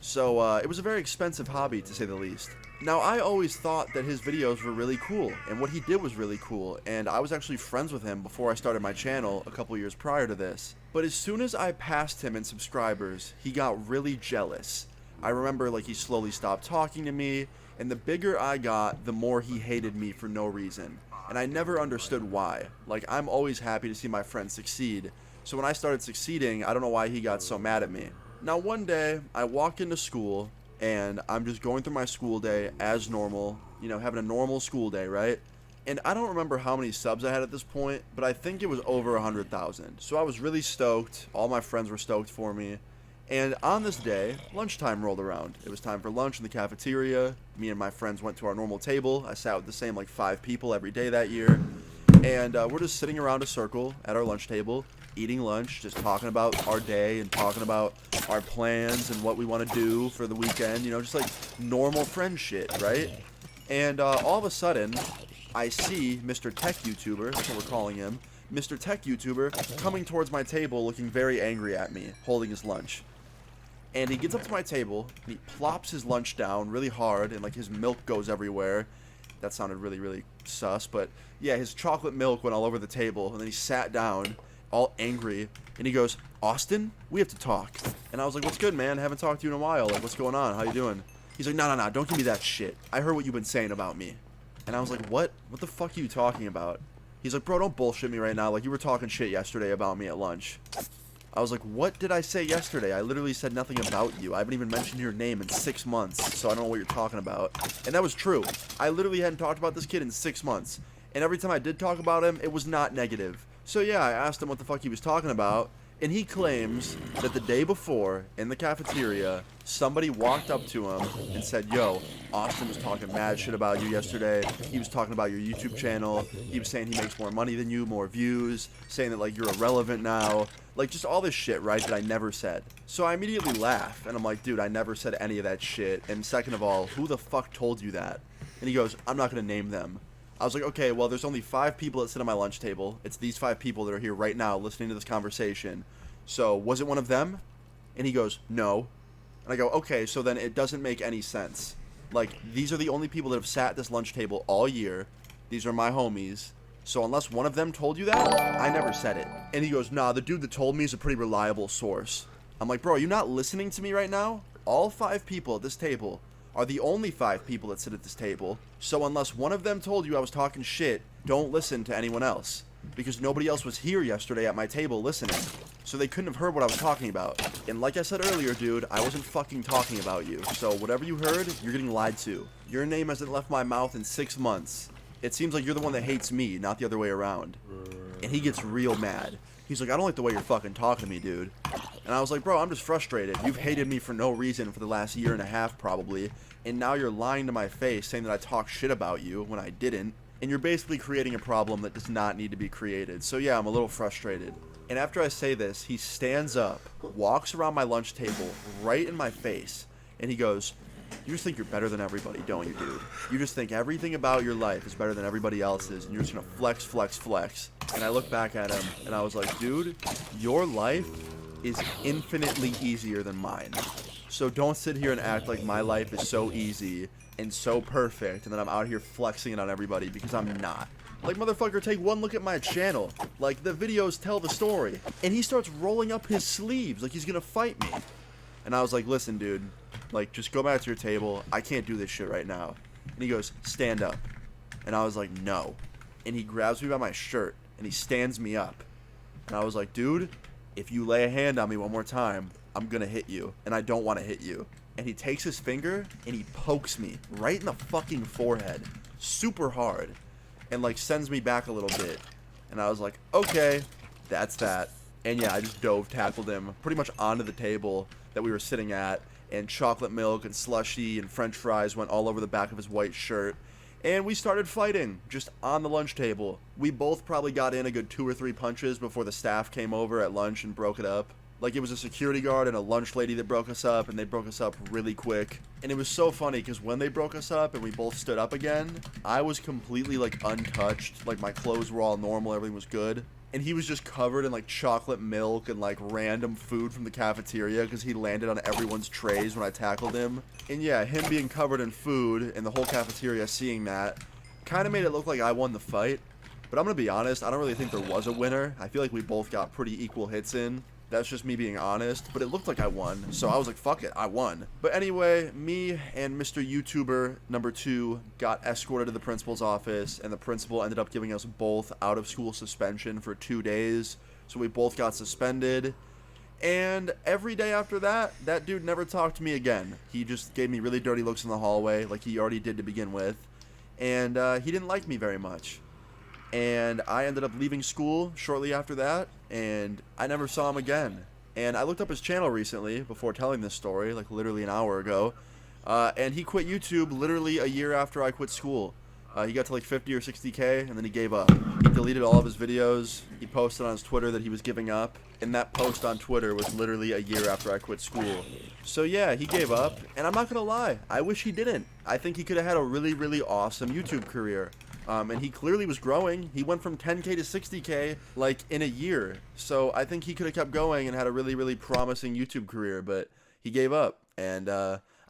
So, it was a very expensive hobby, to say the least. Now, I always thought that his videos were really cool, and what he did was really cool, and I was actually friends with him before I started my channel a couple years prior to this. But as soon as I passed him in subscribers, he got really jealous. I remember, like, he slowly stopped talking to me, and the bigger I got, the more he hated me for no reason. And I never understood why. Like, I'm always happy to see my friends succeed, so when I started succeeding, I don't know why he got so mad at me. Now, one day, I walk into school, and I'm just going through my school day as normal, you know, having a normal school day, right? And I don't remember how many subs I had at this point, but I think it was over 100,000. So I was really stoked. All my friends were stoked for me. And on this day, lunchtime rolled around. It was time for lunch in the cafeteria. Me and my friends went to our normal table. I sat with the same, like, 5 people every day that year. And we're just sitting around a circle at our lunch table, eating lunch, just talking about our day and talking about our plans and what we want to do for the weekend, you know, just like normal friend shit, right? And all of a sudden, I see Mr. Tech YouTuber, that's what we're calling him, Mr. Tech YouTuber coming towards my table looking very angry at me, holding his lunch. And he gets up to my table, and he plops his lunch down really hard, and, like, his milk goes everywhere. That sounded really, really sus, but yeah, his chocolate milk went all over the table, and then he sat down, all angry, and he goes, Austin, we have to talk. And I was like, what's good, man? I haven't talked to you in a while. Like, what's going on? How you doing? He's like, no, don't give me that shit. I heard what you've been saying about me. And I was like, what? What the fuck are you talking about? He's like, bro, don't bullshit me right now. Like, you were talking shit yesterday about me at lunch. I was like, what did I say yesterday? I literally said nothing about you. I haven't even mentioned your name in 6 months, so I don't know what you're talking about. And that was true. I literally hadn't talked about this kid in 6 months. And every time I did talk about him, it was not negative. So yeah, I asked him what the fuck he was talking about, and he claims that the day before, in the cafeteria, somebody walked up to him and said, yo, Austin was talking mad shit about you yesterday. He was talking about your YouTube channel. He was saying he makes more money than you, more views, saying that, like, you're irrelevant now. Like, just all this shit, right, that I never said. So I immediately laugh, and I'm like, dude, I never said any of that shit. And second of all, who the fuck told you that? And he goes, I'm not going to name them. I was like, okay, well, there's only 5 people that sit at my lunch table. It's these 5 people that are here right now listening to this conversation. So, was it one of them? And he goes, no. And I go, okay, so then it doesn't make any sense. Like, these are the only people that have sat at this lunch table all year. These are my homies. So unless one of them told you that, I never said it. And he goes, nah, the dude that told me is a pretty reliable source. I'm like, bro, are you not listening to me right now? All 5 people at this table are the only 5 people that sit at this table. So unless one of them told you I was talking shit, don't listen to anyone else. Because nobody else was here yesterday at my table listening. So they couldn't have heard what I was talking about. And like I said earlier, dude, I wasn't fucking talking about you. So whatever you heard, you're getting lied to. Your name hasn't left my mouth in 6 months. It seems like you're the one that hates me, not the other way around. And he gets real mad. He's like, I don't like the way you're fucking talking to me, dude. And I was like, bro, I'm just frustrated. You've hated me for no reason for the last year and a half, probably. And now you're lying to my face saying that I talk shit about you when I didn't. And you're basically creating a problem that does not need to be created. So yeah, I'm a little frustrated. And after I say this, he stands up, walks around my lunch table right in my face, and he goes, you just think you're better than everybody, don't you, dude? You just think everything about your life is better than everybody else's, and you're just gonna flex, flex, flex. And I looked back at him, and I was like, dude, your life is infinitely easier than mine. So don't sit here and act like my life is so easy and so perfect, and that I'm out here flexing it on everybody, because I'm not. Like, motherfucker, take one look at my channel. Like, the videos tell the story. And he starts rolling up his sleeves like he's gonna fight me. And I was like, listen, dude, like, just go back to your table. I can't do this shit right now. And he goes, stand up. And I was like, no. And he grabs me by my shirt, and he stands me up. And I was like, dude, if you lay a hand on me one more time, I'm gonna hit you. And I don't want to hit you. And he takes his finger, and he pokes me right in the fucking forehead. Super hard. And, like, sends me back a little bit. And I was like, okay, that's that. And yeah, I just dove, tackled him pretty much onto the table that we were sitting at. And chocolate milk and slushy and french fries went all over the back of his white shirt. And we started fighting just on the lunch table. We both probably got in a good 2 or 3 punches before the staff came over at lunch and broke it up. Like, it was a security guard and a lunch lady that broke us up, and they broke us up really quick. And it was so funny, because when they broke us up and we both stood up again, I was completely, like, untouched. Like, my clothes were all normal, everything was good. And he was just covered in, like, chocolate milk and, like, random food from the cafeteria, because he landed on everyone's trays when I tackled him. And yeah, him being covered in food and the whole cafeteria seeing that kind of made it look like I won the fight. But I'm going to be honest, I don't really think there was a winner. I feel like we both got pretty equal hits in. That's just me being honest, but it looked like I won, so I was like, fuck it, I won. But anyway, me and Mr. YouTuber number 2 got escorted to the principal's office, and the principal ended up giving us both out-of-school suspension for 2 days, so we both got suspended. And every day after that, that dude never talked to me again. He just gave me really dirty looks in the hallway, like he already did to begin with, and he didn't like me very much. And I ended up leaving school shortly after that, and I never saw him again. And I looked up his channel recently before telling this story, like literally an hour ago, and he quit YouTube literally a year after I quit school. He got to like 50 or 60K, and then he gave up. He deleted all of his videos. He posted on his Twitter that he was giving up, and that post on Twitter was literally a year after I quit school. So yeah, he gave up, and I'm not gonna lie, I wish he didn't. I think he could have had a really, really awesome YouTube career. And he clearly was growing. He went from 10K to 60K, like, in a year. So I think he could have kept going and had a really, really promising YouTube career, but he gave up. And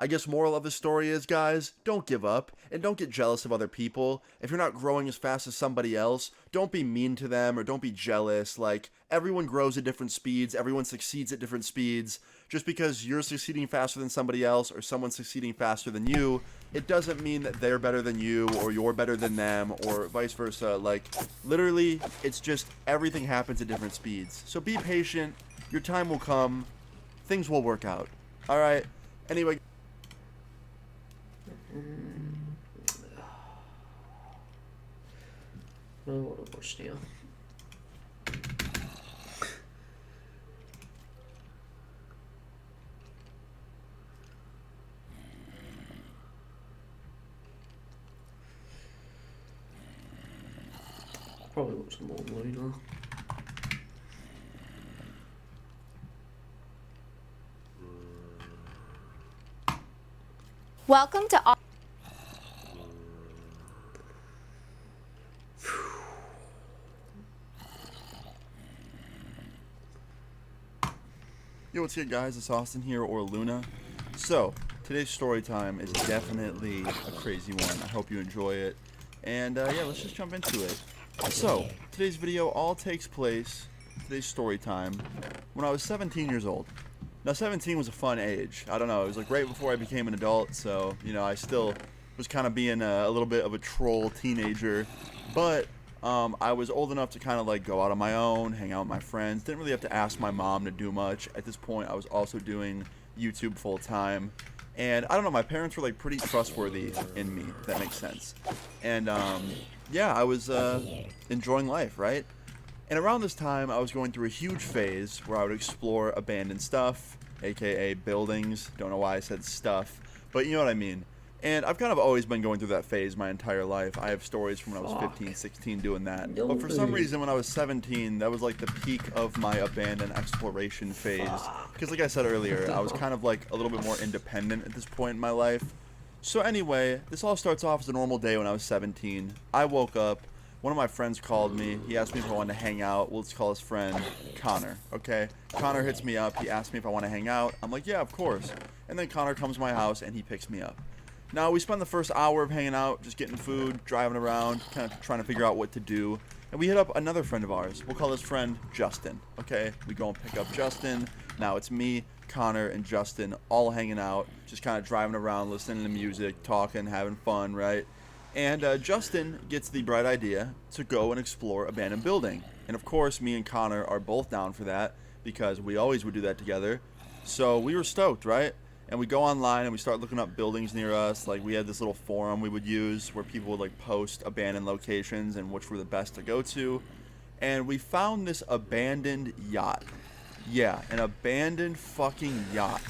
I guess moral of the story is, guys, don't give up, and don't get jealous of other people. If you're not growing as fast as somebody else, don't be mean to them, or don't be jealous. Like, everyone grows at different speeds, everyone succeeds at different speeds. Just because you're succeeding faster than somebody else, or someone's succeeding faster than you, it doesn't mean that they're better than you, or you're better than them, or vice versa. Like, literally, it's just everything happens at different speeds. So be patient, your time will come, things will work out. Alright, anyway. I want to watch now. Probably watch more Luna. Welcome to all. Yo, what's good, guys? It's Austin here, or Luna. So, today's story time is definitely a crazy one. I hope you enjoy it. And yeah, let's just jump into it. So, today's video all takes place, today's story time, when I was 17 years old. Now, 17 was a fun age. I don't know, it was like right before I became an adult, so, you know, I still was kind of being a little bit of a troll teenager. But I was old enough to kind of like go out on my own, hang out with my friends. Didn't really have to ask my mom to do much. At this point, I was also doing YouTube full time. And I don't know, my parents were like pretty trustworthy in me, if that makes sense. And yeah, I was enjoying life, right? And around this time, I was going through a huge phase where I would explore abandoned stuff, aka buildings. Don't know why I said stuff, but you know what I mean. And I've kind of always been going through that phase my entire life. I have stories from when I was 15, 16 doing that. But for some reason, when I was 17, that was like the peak of my abandoned exploration phase. Because like I said earlier, I was kind of like a little bit more independent at this point in my life. So anyway, this all starts off as a normal day when I was 17. I woke up. One of my friends called me. He asked me if I wanted to hang out. Well, let's call his friend Connor, okay? Connor hits me up. He asked me if I want to hang out. I'm like, yeah, of course. And then Connor comes to my house and he picks me up. Now, we spend the first hour of hanging out, just getting food, driving around, kind of trying to figure out what to do. And we hit up another friend of ours. We'll call this friend Justin, okay? We go and pick up Justin. Now it's me, Connor, and Justin all hanging out, just kind of driving around, listening to music, talking, having fun, right? And Justin gets the bright idea to go and explore abandoned building. And of course, me and Connor are both down for that because we always would do that together. So we were stoked, right? And we go online and we start looking up buildings near us. Like, we had this little forum we would use where people would like post abandoned locations and which were the best to go to. And we found this abandoned yacht. Yeah, an abandoned fucking yacht.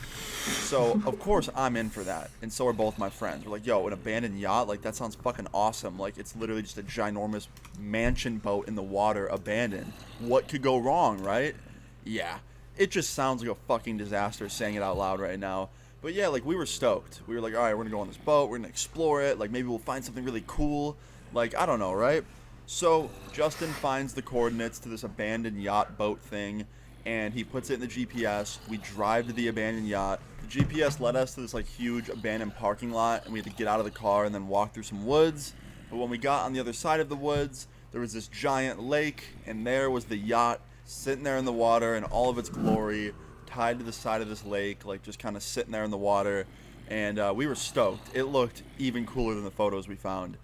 So, of course, I'm in for that. And so are both my friends. We're like, yo, an abandoned yacht? Like, that sounds fucking awesome. Like, it's literally just a ginormous mansion boat in the water, abandoned. What could go wrong, right? Yeah. It just sounds like a fucking disaster saying it out loud right now. But yeah, like, we were stoked. We were like, all right, we're going to go on this boat. We're going to explore it. Like, maybe we'll find something really cool. Like, I don't know, right? So, Justin finds the coordinates to this abandoned yacht boat thing, and he puts it in the GPS. We drive to the abandoned yacht. The GPS led us to this, like, huge abandoned parking lot, and we had to get out of the car and then walk through some woods. But when we got on the other side of the woods, there was this giant lake, and there was the yacht sitting there in the water in all of its glory, tied to the side of this lake, like just kind of sitting there in the water. And we were stoked. It looked even cooler than the photos we found.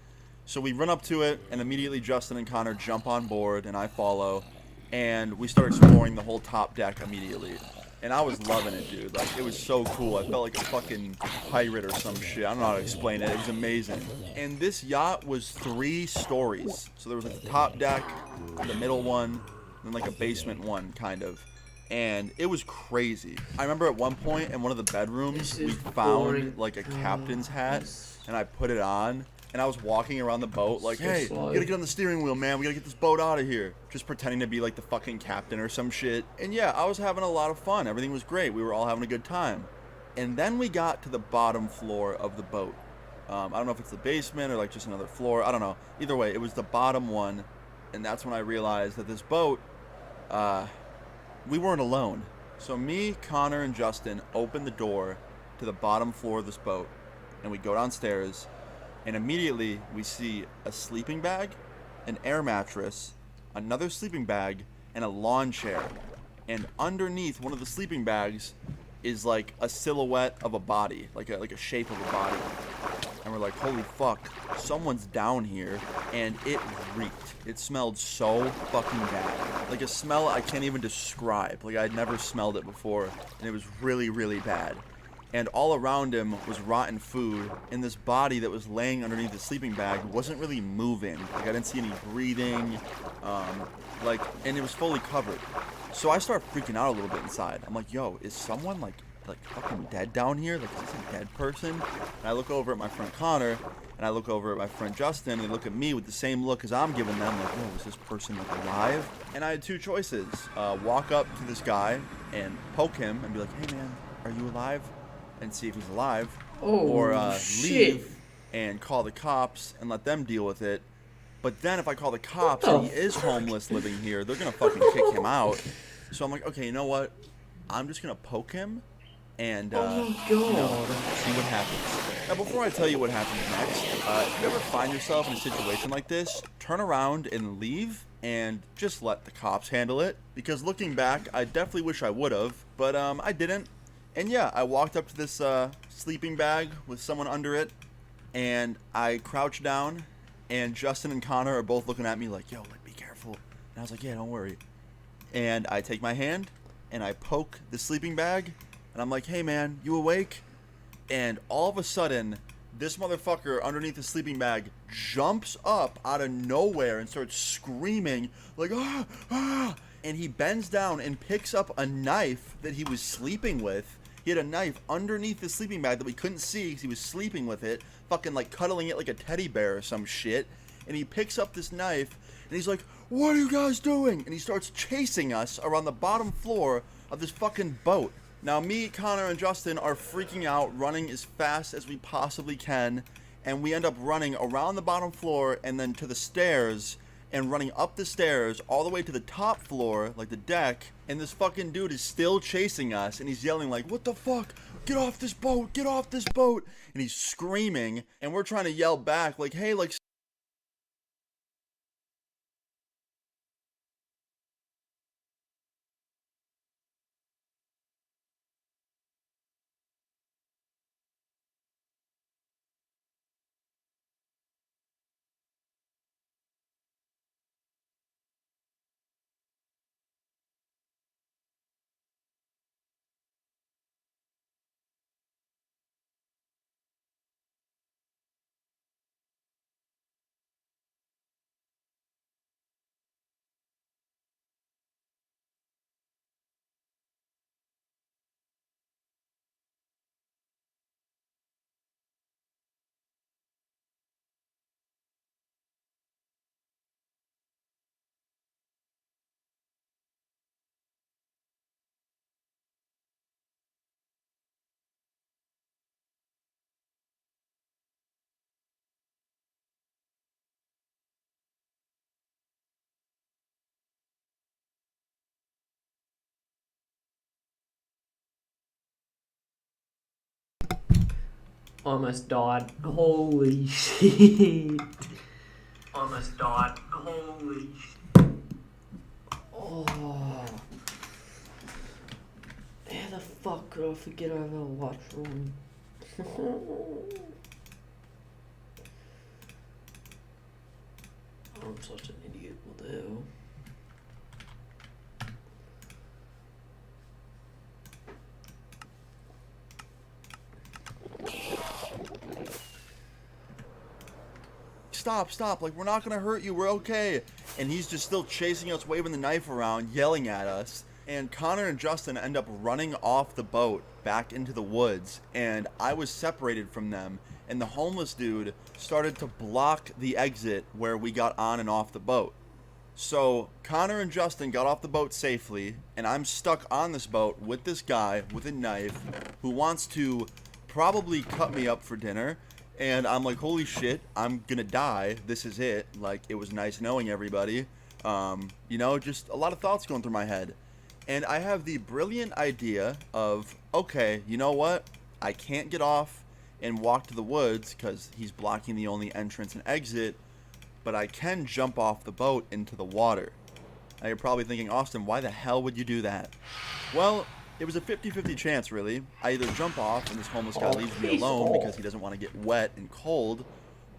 So we run up to it, and immediately Justin and Connor jump on board, and I follow. And we start exploring the whole top deck immediately. And I was loving it, dude. Like, it was so cool. I felt like a fucking pirate or some shit. I don't know how to explain it. It was amazing. And this yacht was 3 stories. So there was like the top deck, the middle one, and like a basement one, kind of. And it was crazy. I remember at one point in one of the bedrooms, we found like a captain's hat, and I put it on, and I was walking around the boat like, hey, you gotta get on the steering wheel, man. We gotta get this boat out of here. Just pretending to be like the fucking captain or some shit. And yeah, I was having a lot of fun. Everything was great. We were all having a good time. And then we got to the bottom floor of the boat. I don't know if it's the basement or like just another floor. I don't know. Either way, it was the bottom one. And that's when I realized that this boat, we weren't alone. So me, Connor, and Justin opened the door to the bottom floor of this boat, and we go downstairs, and immediately we see a sleeping bag, an air mattress, another sleeping bag, and a lawn chair. And underneath one of the sleeping bags is like a silhouette of a body, like a shape of a body. And we're like, holy fuck, someone's down here, and it reeked. It smelled so fucking bad. Like a smell I can't even describe. Like, I'd never smelled it before, and it was really, really bad. And all around him was rotten food, and this body that was laying underneath the sleeping bag wasn't really moving. Like, I didn't see any breathing, and it was fully covered. So I start freaking out a little bit inside. I'm like, yo, is someone like fucking dead down here? Like, is this a dead person? And I look over at my friend Connor, and I look over at my friend Justin, and they look at me with the same look as I'm giving them, like, oh, is this person like alive? And I had 2 choices. Walk up to this guy and poke him and be like, hey man, are you alive? And see if he's alive. Or leave and call the cops and let them deal with it. But then if I call the cops and he is homeless living here, they're gonna fucking kick him out. So I'm like, okay, you know what? I'm just gonna poke him and Oh my you know, God. see what happens. Now, before I tell you what happens next, if you ever find yourself in a situation like this, turn around and leave, and just let the cops handle it. Because looking back, I definitely wish I would have, but I didn't. And yeah, I walked up to this sleeping bag with someone under it, and I crouched down, and Justin and Connor are both looking at me like, yo, like, be careful. And I was like, yeah, don't worry. And I take my hand, and I poke the sleeping bag, and I'm like, hey man, you awake? And all of a sudden, this motherfucker underneath the sleeping bag jumps up out of nowhere and starts screaming like, ah, ah. And he bends down and picks up a knife that he was sleeping with. He had a knife underneath the sleeping bag that we couldn't see because he was sleeping with it, fucking like cuddling it like a teddy bear or some shit. And he picks up this knife and he's like, what are you guys doing? And he starts chasing us around the bottom floor of this fucking boat. Now, me, Connor, and Justin are freaking out, running as fast as we possibly can, and we end up running around the bottom floor and then to the stairs, and running up the stairs all the way to the top floor, like the deck, and this fucking dude is still chasing us, and he's yelling like, what the fuck? Get off this boat! Get off this boat! And he's screaming, and we're trying to yell back like, hey, like, Almost died. Holy shit. Almost died. Holy shit. Oh. How the fuck could I forget I have a washroom? I'm such an idiot. What the hell? Stop, like, we're not gonna hurt you, we're okay. And he's just still chasing us, waving the knife around, yelling at us. And Connor and Justin end up running off the boat back into the woods, and I was separated from them, and the homeless dude started to block the exit where we got on and off the boat. So Connor and Justin got off the boat safely, and I'm stuck on this boat with this guy with a knife who wants to probably cut me up for dinner. And I'm like, holy shit, I'm gonna die. This is it. Like, it was nice knowing everybody. You know, just a lot of thoughts going through my head. And I have the brilliant idea of, okay, you know what? I can't get off and walk to the woods because he's blocking the only entrance and exit, but I can jump off the boat into the water. Now you're probably thinking, Austin, why the hell would you do that? Well, it was a 50-50 chance, really. I either jump off and this homeless guy leaves me alone because he doesn't want to get wet and cold,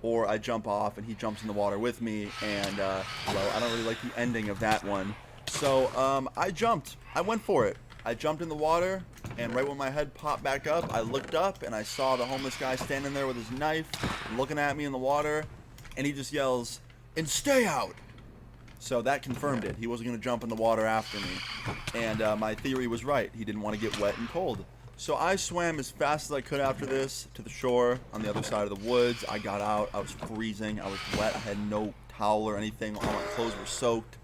or I jump off and he jumps in the water with me, and, well, I don't really like the ending of that one. So, I jumped. I went for it. I jumped in the water, and right when my head popped back up, I looked up, and I saw the homeless guy standing there with his knife, looking at me in the water, and he just yells, "And stay out!" So that confirmed it. He wasn't going to jump in the water after me. And my theory was right. He didn't want to get wet and cold. So I swam as fast as I could after this to the shore on the other side of the woods. I got out. I was freezing. I was wet. I had no towel or anything. All my clothes were soaked.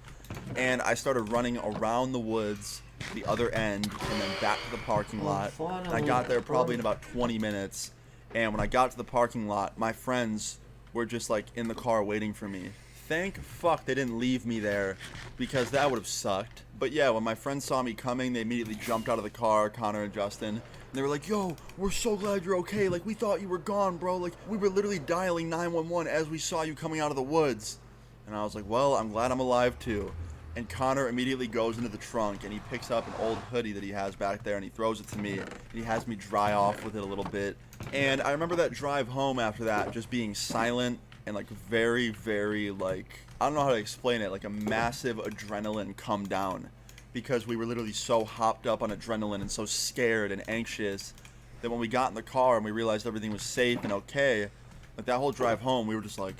And I started running around the woods, the other end, and then back to the parking lot. And I got there probably in about 20 minutes. And when I got to the parking lot, my friends were just like in the car waiting for me. thank fuck they didn't leave me there, because that would have sucked. But yeah, when my friends saw me coming, they immediately jumped out of the car, Connor and Justin. And they were like, yo, we're so glad you're okay. Like, we thought you were gone, bro. Like, we were literally dialing 911 as we saw you coming out of the woods. And I was like, well, I'm glad I'm alive too. And Connor immediately goes into the trunk and he picks up an old hoodie that he has back there and he throws it to me. And he has me dry off with it a little bit. And I remember that drive home after that just being silent and like very, very like, I don't know how to explain it, like a massive adrenaline come down. Because we were literally so hopped up on adrenaline and so scared and anxious that when we got in the car and we realized everything was safe and okay, like that whole drive home, we were just like,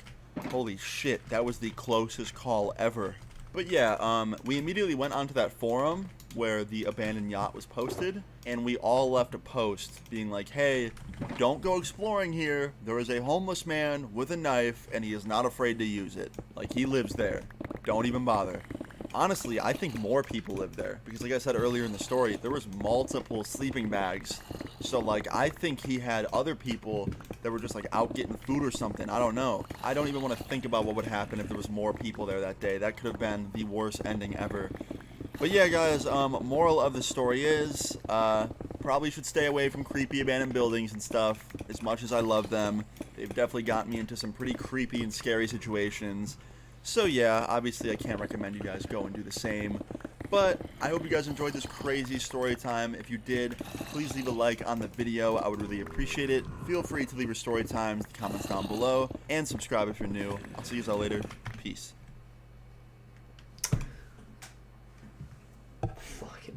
holy shit, that was the closest call ever. But yeah, we immediately went onto that forum where the abandoned yacht was posted, and we all left a post being like, hey, don't go exploring here. There is a homeless man with a knife, and he is not afraid to use it. Like, he lives there. Don't even bother. Honestly, I think more people live there, because like I said earlier in the story, there was multiple sleeping bags. So like, I think he had other people that were just like out getting food or something. I don't know. I don't even want to think about what would happen if there was more people there that day. That could have been the worst ending ever. But yeah, guys, moral of the story is, probably should stay away from creepy abandoned buildings and stuff. As much as I love them, they've definitely gotten me into some pretty creepy and scary situations. So yeah, obviously I can't recommend you guys go and do the same. But I hope you guys enjoyed this crazy story time. If you did, please leave a like on the video. I would really appreciate it. Feel free to leave your story times in the comments down below. And subscribe if you're new. I'll see you all later. Peace. Fucking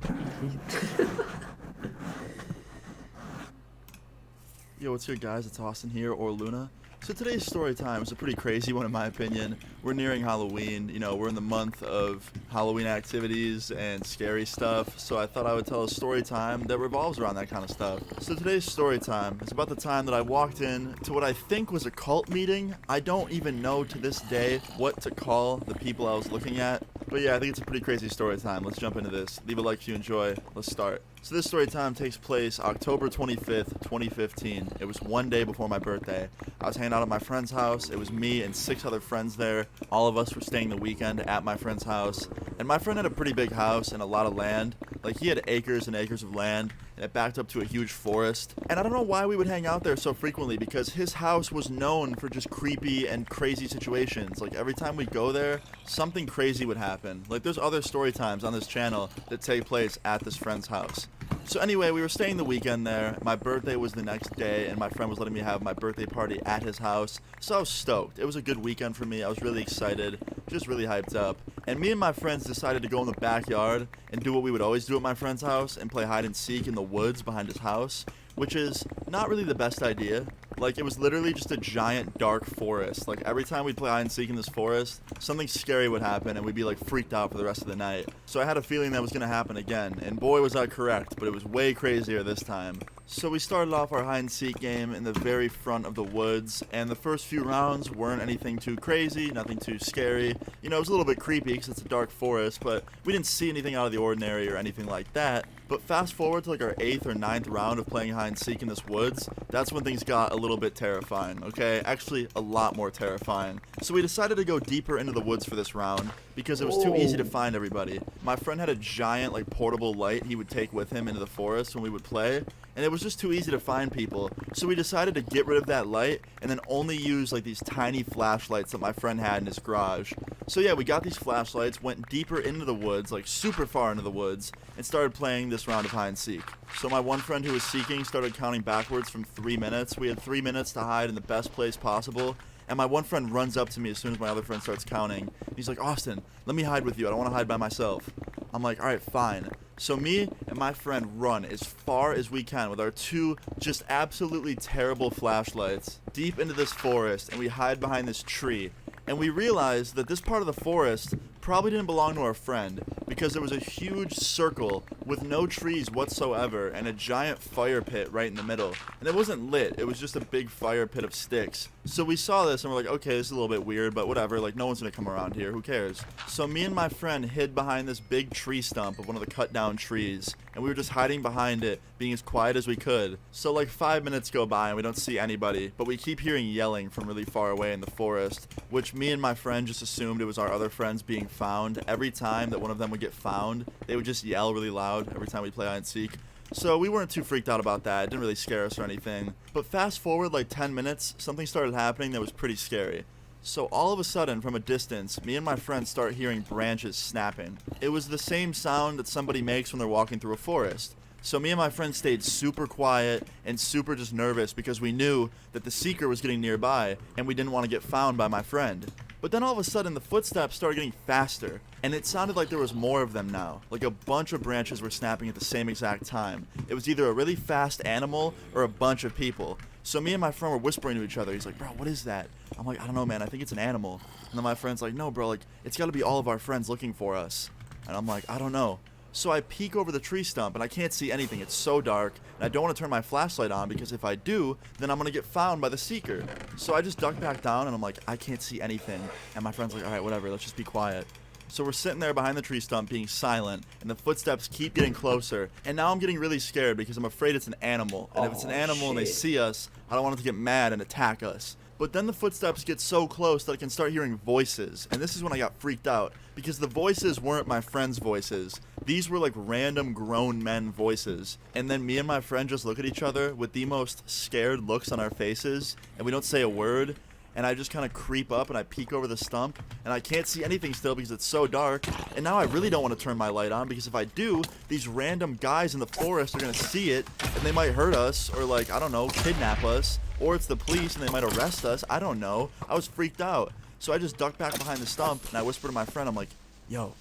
Yo, what's good, guys? It's Austin here, or Luna. So today's story time is a pretty crazy one in my opinion. We're nearing Halloween, you know, we're in the month of Halloween activities and scary stuff, so I thought I would tell a story time that revolves around that kind of stuff. So today's story time is about the time that I walked in to what I think was a cult meeting. I don't even know to this day what to call the people I was looking at, but yeah, I think it's a pretty crazy story time. Let's jump into this. Leave a like if you enjoy. Let's start. So this story time takes place October 25th, 2015. It was one day before my birthday. I was hanging out at my friend's house. It was me and 6 other friends there. All of us were staying the weekend at my friend's house. And my friend had a pretty big house and a lot of land. Like, he had acres and acres of land, and it backed up to a huge forest. And I don't know why we would hang out there so frequently, because his house was known for just creepy and crazy situations. Like, every time we go there, something crazy would happen. Like, there's other story times on this channel that take place at this friend's house. So anyway, we were staying the weekend there. My birthday was the next day, and my friend was letting me have my birthday party at his house. So I was stoked. It was a good weekend for me. I was really excited, just really hyped up. And me and my friends decided to go in the backyard and do what we would always do at my friend's house and play hide and seek in the woods behind his house, which is not really the best idea. Like, it was literally just a giant dark forest. Like, every time we'd play hide and seek in this forest, something scary would happen and we'd be like freaked out for the rest of the night. So I had a feeling that was gonna happen again, and boy was I correct, but it was way crazier this time. So we started off our hide and seek game in the very front of the woods, and the first few rounds weren't anything too crazy, nothing too scary. You know, it was a little bit creepy because it's a dark forest, but we didn't see anything out of the ordinary or anything like that. But fast forward to like our 8th or 9th round of playing hide and seek in this woods, that's when things got a little bit terrifying, okay? Actually, a lot more terrifying. So we decided to go deeper into the woods for this round because it was too easy to find everybody. My friend had a giant like portable light he would take with him into the forest when we would play, and it was just too easy to find people. So we decided to get rid of that light and then only use like these tiny flashlights that my friend had in his garage. So yeah, we got these flashlights, went deeper into the woods, like super far into the woods, and started playing this round of hide and seek. So my one friend who was seeking started counting backwards from 3 minutes. We had 3 minutes to hide in the best place possible. And my one friend runs up to me as soon as my other friend starts counting. He's like, Austin, let me hide with you. I don't want to hide by myself. I'm like, all right, fine. So me and my friend run as far as we can with our 2 just absolutely terrible flashlights deep into this forest, and we hide behind this tree. And we realized that this part of the forest probably didn't belong to our friend, because there was a huge circle with no trees whatsoever and a giant fire pit right in the middle. And it wasn't lit, it was just a big fire pit of sticks. So we saw this and we're like, okay, this is a little bit weird, but whatever, like no one's gonna come around here, who cares? So me and my friend hid behind this big tree stump of one of the cut down trees, and we were just hiding behind it, being as quiet as we could. So like 5 minutes go by and we don't see anybody, but we keep hearing yelling from really far away in the forest, which me and my friend just assumed it was our other friends being found. Every time that one of them would get found, they would just yell really loud every time we play hide and seek. So we weren't too freaked out about that. It didn't really scare us or anything. But fast forward like 10 minutes, something started happening that was pretty scary. So all of a sudden, from a distance, me and my friend start hearing branches snapping. It was the same sound that somebody makes when they're walking through a forest. So me and my friend stayed super quiet and super just nervous because we knew that the seeker was getting nearby and we didn't want to get found by my friend. But then all of a sudden the footsteps started getting faster, and it sounded like there was more of them now. Like a bunch of branches were snapping at the same exact time. It was either a really fast animal or a bunch of people. So me and my friend were whispering to each other. He's like, bro, what is that? I'm like, I don't know, man. I think it's an animal. And then my friend's like, no, bro, like it's got to be all of our friends looking for us. And I'm like, I don't know. So I peek over the tree stump and I can't see anything. It's so dark and I don't want to turn my flashlight on because if I do, then I'm going to get found by the seeker. So I just duck back down and I'm like, I can't see anything. And my friend's like, all right, whatever, let's just be quiet. So we're sitting there behind the tree stump being silent and the footsteps keep getting closer. And now I'm getting really scared because I'm afraid it's an animal. And if it's an animal and they see us, I don't want it to get mad and attack us. But then the footsteps get so close that I can start hearing voices. And this is when I got freaked out because the voices weren't my friends' voices. These were like random grown men voices. And then me and my friend just look at each other with the most scared looks on our faces and we don't say a word. And I just kind of creep up and I peek over the stump and I can't see anything still because it's so dark. And now I really don't want to turn my light on because if I do, these random guys in the forest are going to see it and they might hurt us or like, I don't know, kidnap us. Or it's the police and they might arrest us. I don't know. I was freaked out. So I just ducked back behind the stump and I whispered to my friend, I'm like, yo,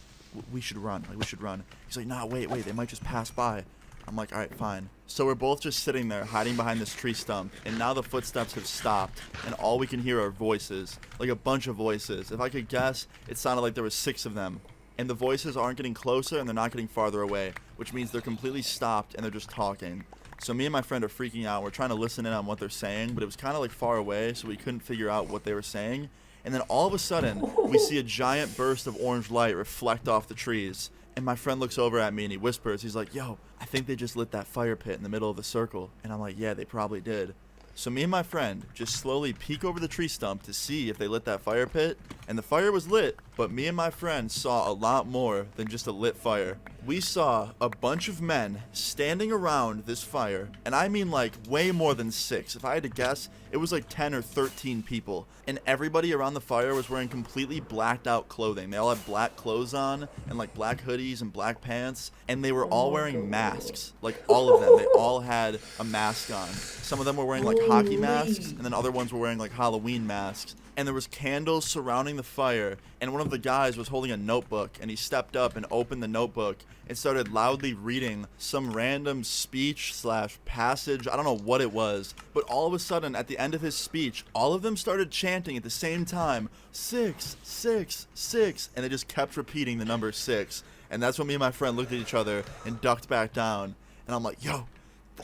we should run. Like, we should run. He's like, nah, wait, they might just pass by. I'm like, all right, fine. So we're both just sitting there hiding behind this tree stump and now the footsteps have stopped and all we can hear are voices, like a bunch of voices. If I could guess, it sounded like there was 6 of them. And the voices aren't getting closer and they're not getting farther away, which means they're completely stopped and they're just talking. So me and my friend are freaking out. We're trying to listen in on what they're saying, but it was kind of like far away, so we couldn't figure out what they were saying. And then all of a sudden, we see a giant burst of orange light reflect off the trees. And my friend looks over at me and he whispers, he's like, yo, I think they just lit that fire pit in the middle of the circle. And I'm like, yeah, they probably did. So me and my friend just slowly peek over the tree stump to see if they lit that fire pit. And the fire was lit, but me and my friend saw a lot more than just a lit fire. We saw a bunch of men standing around this fire, and I mean like way more than 6. If I had to guess, it was like 10 or 13 people. And everybody around the fire was wearing completely blacked out clothing. They all had black clothes on and like black hoodies and black pants, and they were all wearing masks. Like all of them, they all had a mask on. Some of them were wearing like hockey masks, and then other ones were wearing like Halloween masks. And there was candles surrounding the fire, and one of the guys was holding a notebook, and he stepped up and opened the notebook and started loudly reading some random speech / passage. I don't know what it was, but all of a sudden at the end of his speech, all of them started chanting at the same time, 6, 6, 6, and they just kept repeating the number 6. And that's when me and my friend looked at each other and ducked back down, and I'm like, yo,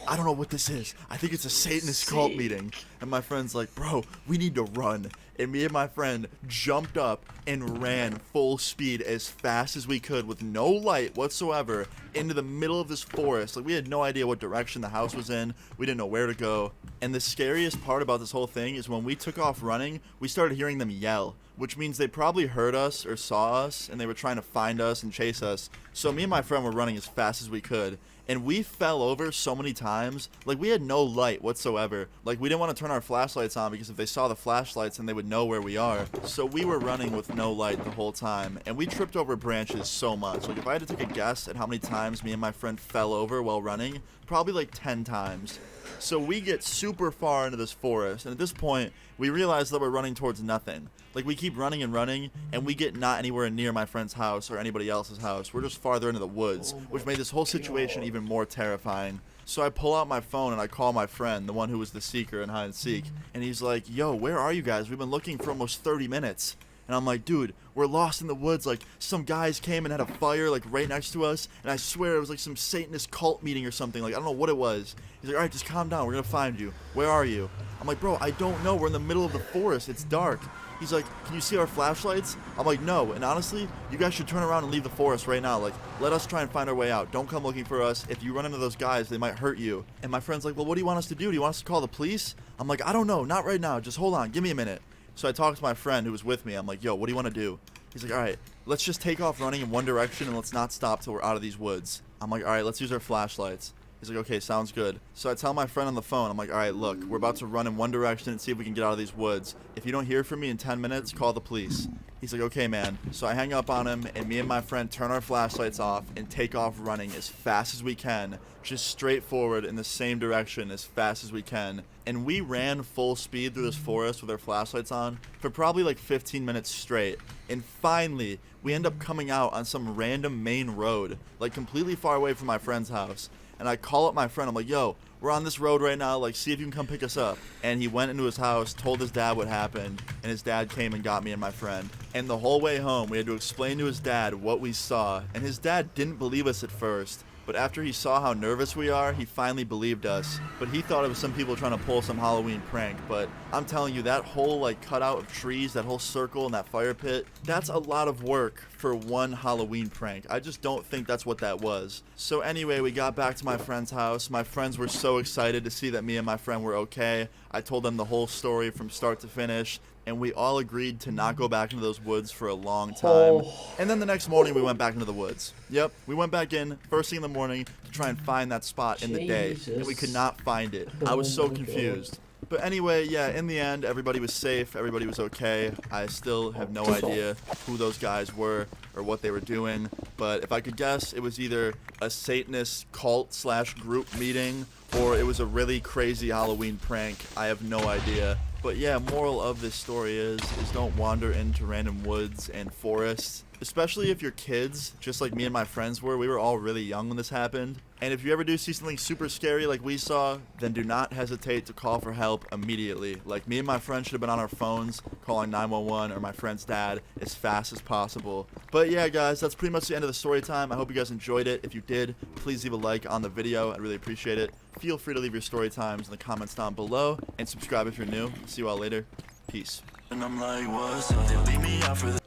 I don't know what this is. I think it's a Satanist cult meeting. And my friend's like, bro, we need to run. And me and my friend jumped up and ran full speed as fast as we could with no light whatsoever into the middle of this forest. Like, we had no idea what direction the house was in. We didn't know where to go. And the scariest part about this whole thing is when we took off running, we started hearing them yell, which means they probably heard us or saw us and they were trying to find us and chase us. So me and my friend were running as fast as we could. And we fell over so many times. Like, we had no light whatsoever. Like, we didn't want to turn our flashlights on because if they saw the flashlights, then they would know where we are. So we were running with no light the whole time. And we tripped over branches so much. Like, if I had to take a guess at how many times me and my friend fell over while running, probably like 10 times. So we get super far into this forest, and at this point, we realize that we're running towards nothing. Like, we keep running and running, and we get not anywhere near my friend's house or anybody else's house. We're just farther into the woods, which made this whole situation even more terrifying. So I pull out my phone and I call my friend, the one who was the seeker in hide and seek, and he's like, yo, where are you guys? We've been looking for almost 30 minutes. And I'm like, dude, we're lost in the woods. Like, some guys came and had a fire, like, right next to us. And I swear it was, like, some Satanist cult meeting or something. Like, I don't know what it was. He's like, all right, just calm down. We're going to find you. Where are you? I'm like, bro, I don't know. We're in the middle of the forest. It's dark. He's like, can you see our flashlights? I'm like, no. And honestly, you guys should turn around and leave the forest right now. Like, let us try and find our way out. Don't come looking for us. If you run into those guys, they might hurt you. And my friend's like, well, what do you want us to do? Do you want us to call the police? I'm like, I don't know. Not right now. Just hold on. Give me a minute. So I talked to my friend who was with me. I'm like, yo, what do you want to do? He's like, all right, let's just take off running in one direction and let's not stop till we're out of these woods. I'm like, all right, let's use our flashlights. He's like, okay, sounds good. So I tell my friend on the phone, I'm like, all right, look, we're about to run in one direction and see if we can get out of these woods. If you don't hear from me in 10 minutes, call the police. He's like, okay, man. So I hang up on him, and me and my friend turn our flashlights off and take off running as fast as we can, just straight forward in the same direction as fast as we can. And we ran full speed through this forest with our flashlights on for probably like 15 minutes straight. And finally, we end up coming out on some random main road, like completely far away from my friend's house. And I call up my friend. I'm like, yo, we're on this road right now. Like, see if you can come pick us up. And he went into his house, told his dad what happened, and his dad came and got me and my friend. And the whole way home, we had to explain to his dad what we saw. And his dad didn't believe us at first. But after he saw how nervous we are, he finally believed us. But he thought it was some people trying to pull some Halloween prank. But I'm telling you, that whole like cutout of trees, that whole circle and that fire pit, that's a lot of work for one Halloween prank. I just don't think that's what that was. So anyway, we got back to my friend's house. My friends were so excited to see that me and my friend were okay. I told them the whole story from start to finish. And we all agreed to not go back into those woods for a long time. And then the next morning, we went back into the woods. Yep, we went back in first thing in the morning to try and find that spot in the day. And we could not find it. I was so confused. But anyway, yeah, in the end, everybody was safe. Everybody was okay. I still have no idea who those guys were or what they were doing. But if I could guess, it was either a Satanist cult/group meeting or it was a really crazy Halloween prank. I have no idea. But yeah, moral of this story is don't wander into random woods and forests, especially if you're kids, just like me and my friends were. We were all really young when this happened. And if you ever do see something super scary like we saw, then do not hesitate to call for help immediately. Like me and my friend should have been on our phones calling 911 or my friend's dad as fast as possible. But yeah, guys, that's pretty much the end of the story time. I hope you guys enjoyed it. If you did, please leave a like on the video. I'd really appreciate it. Feel free to leave your story times in the comments down below and subscribe if you're new. See you all later. Peace. And I'm like, what's up? They leave me out for the